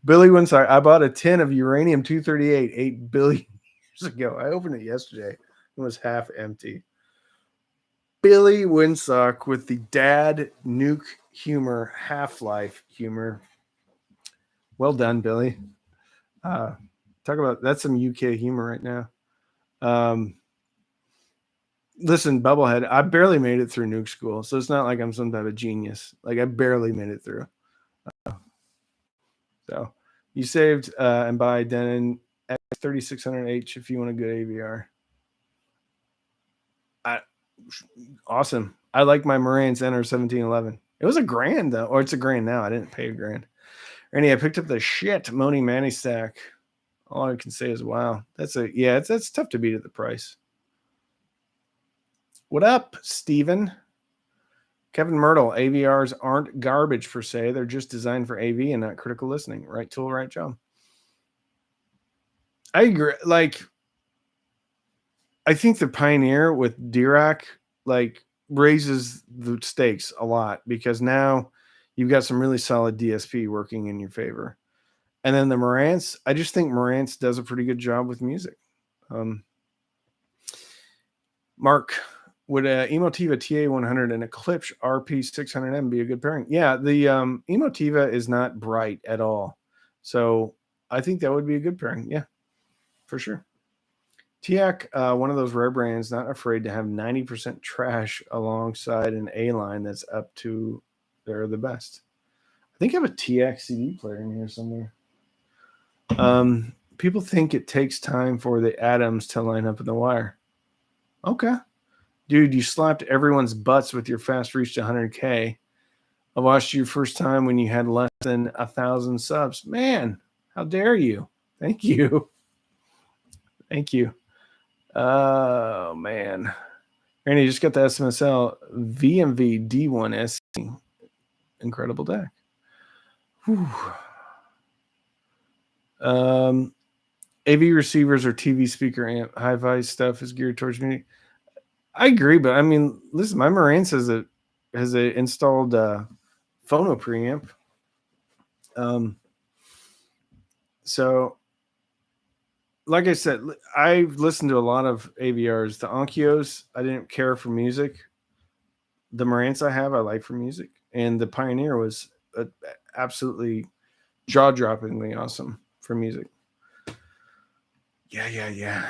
Billy Winslow, I bought a tin of uranium-238 8 billion years ago. I opened it yesterday. It was half empty. Billy Winsock with the dad nuke humor, Half-Life humor. Well done, Billy. Talk about that's some UK humor right now. Listen, Bubblehead, I barely made it through nuke school, so it's not like I'm some type of genius. Like I barely made it through. So you saved and buy Denon X3600H if you want a good AVR. Awesome. I like my Marantz NR1711. It was $1,000 though, or it's $1,000 now. I didn't pay $1,000. Randy, I picked up the shit Moni Manny stack. All I can say is wow. That's tough to beat at the price. What up, Steven? Kevin Myrtle, AVRs aren't garbage per se. They're just designed for AV and not critical listening. Right tool, right job. I agree. Like, I think the Pioneer with Dirac raises the stakes a lot because now you've got some really solid DSP working in your favor. And then the Marantz, I just think Marantz does a pretty good job with music. Mark, would a Emotiva TA100 and Eclipse RP600M be a good pairing? Yeah, the Emotiva is not bright at all. So I think that would be a good pairing. Yeah, for sure. TIAC, one of those rare brands, not afraid to have 90% trash alongside an A-line that's up to they're the best. I think I have a TIAC CD player in here somewhere. People think it takes time for the atoms to line up in the wire. Okay. Dude, you slapped everyone's butts with your fast reach to 100K. I watched you first time when you had less than 1,000 subs. Man, how dare you? Thank you. Thank you. Oh, man. Randy just got the SMSL VMV D1SC. Incredible deck. Whew. AV receivers or TV speaker amp hi-fi stuff is geared towards me. I agree, but I mean, listen, my Marantz has a installed phono preamp. So, like I said, I've listened to a lot of AVRs. The Onkios, I didn't care for music. The Marantz I have, I like for music, and the Pioneer was absolutely jaw-droppingly awesome for music. Yeah.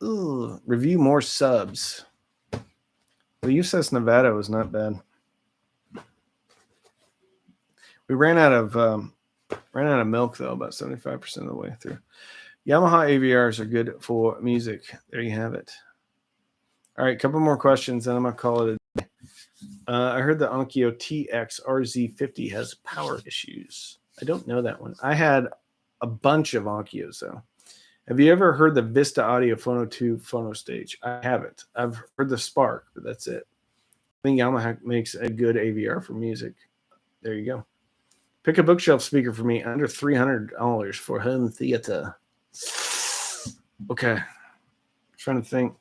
Ooh, review more subs. The USS Nevada was not bad. We ran out of milk though, about 75% of the way through. Yamaha AVRs are good for music. There you have it. All right, a couple more questions, and I'm gonna call it a day. I heard the Onkyo TX RZ50 has power issues. I don't know that one. I had a bunch of Onkyos though. Have you ever heard the Vista Audio Phono 2 Phono Stage? I haven't. I've heard the Spark, but that's it. I think Yamaha makes a good AVR for music. There you go. Pick a bookshelf speaker for me under $300 for home theater. Okay. I'm trying to think.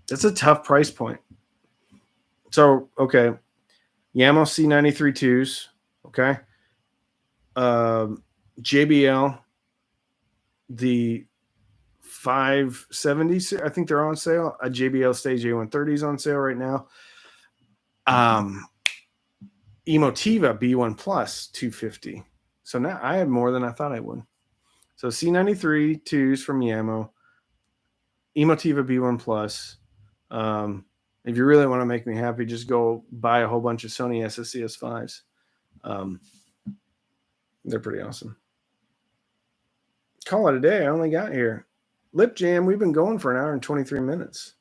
That's a tough price point. So, okay. Yamaha C93 2s. Okay. JBL, the 570, I think they're on sale. A JBL Stage A130 is on sale right now. Emotiva B1 Plus 250. So now I have more than I thought I would. So C93 2s from Yamo, Emotiva B1 Plus. If you really want to make me happy, just go buy a whole bunch of Sony SSCS 5s. They're pretty awesome. Call it a day. I only got here. Lip Jam, we've been going for an hour and 23 minutes.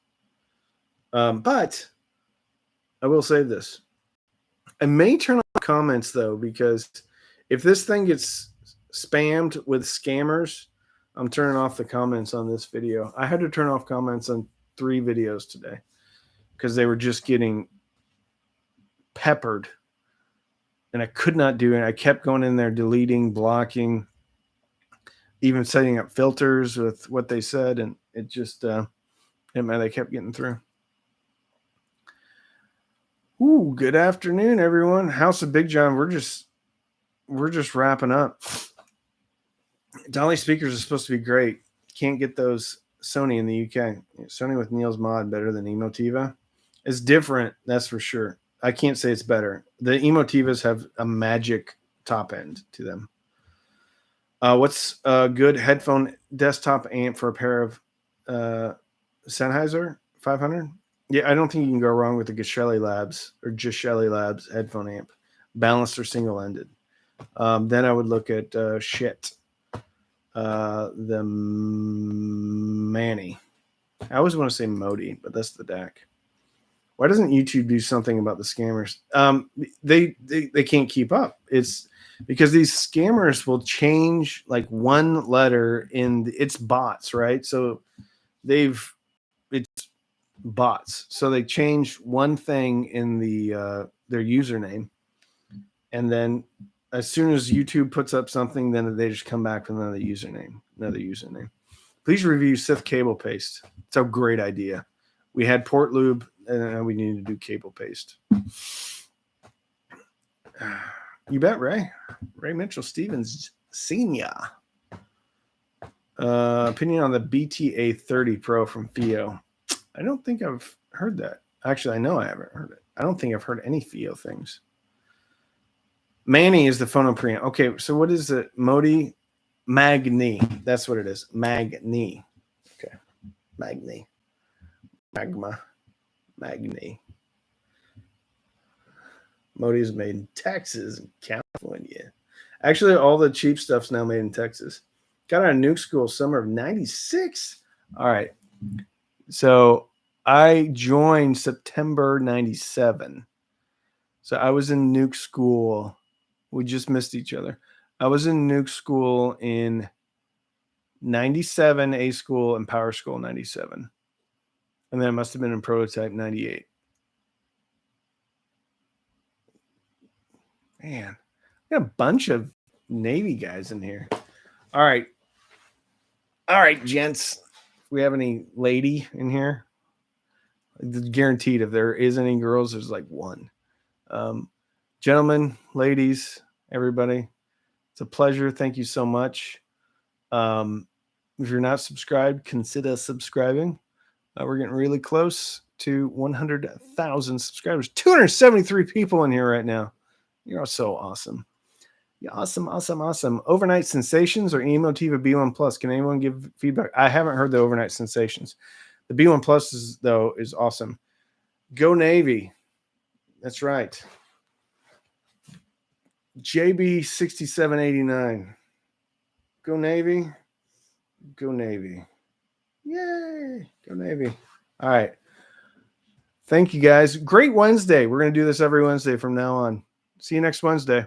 But I will say this. I may turn off comments, though, because if this thing gets spammed with scammers, I'm turning off the comments on this video. I had to turn off comments on 3 videos today because they were just getting peppered. And I could not do it. I kept going in there, deleting, blocking, even setting up filters with what they said. And it just, they kept getting through. Ooh, good afternoon, everyone. House of Big John. We're just wrapping up. Dolly speakers are supposed to be great. Can't get those Sony in the UK. Sony with Neil's mod better than Emotiva. It's different, that's for sure. I can't say it's better. The Emotivas have a magic top end to them. What's a good headphone desktop amp for a pair of Sennheiser 500? Yeah, I don't think you can go wrong with the Geshelli Labs headphone amp, balanced or single-ended. Then I would look at the Manny. I always want to say Modi, but that's the DAC. Why doesn't YouTube do something about the scammers? They can't keep up. It's because these scammers will change like one letter in it's bots, right? So it's bots. So they change one thing in their username, and then as soon as YouTube puts up something, then they just come back with another username. Please review Sith cable paste. It's a great idea. We had port lube, and we needed to do cable paste. You bet, Ray. Ray Mitchell Stevens Senior. Opinion on the BTA 30 Pro from FIO. I don't think I've heard that. Actually, I know I haven't heard it. I don't think I've heard any FIO things. Manny is the phono preamp. Okay, so what is it? Modi Magni. That's what it is. Magni. Okay. Magni. Magma. Magni. Modi is made in Texas and California. Actually, all the cheap stuff's now made in Texas. Got out of nuke school summer of 96. All right. So I joined September 97. So I was in nuke school. We just missed each other. I was in nuke school in 97, A school, and power school 97. And then I must have been in prototype 98. Man, we got a bunch of Navy guys in here. All right. All right, gents. If we have any lady in here, guaranteed if there is any girls, there's like one. Gentlemen, ladies, everybody, it's a pleasure. Thank you so much. If you're not subscribed, consider subscribing. We're getting really close to 100,000 subscribers. 273 people in here right now. You're all so awesome. Yeah, awesome, awesome, awesome. Overnight sensations or Emotiva B1 Plus. Can anyone give feedback? I haven't heard the overnight sensations. The B1 Plus is awesome. Go Navy. That's right. JB6789. Go Navy. Go Navy. Yay. Go Navy. All right. Thank you, guys. Great Wednesday. We're going to do this every Wednesday from now on. See you next Wednesday.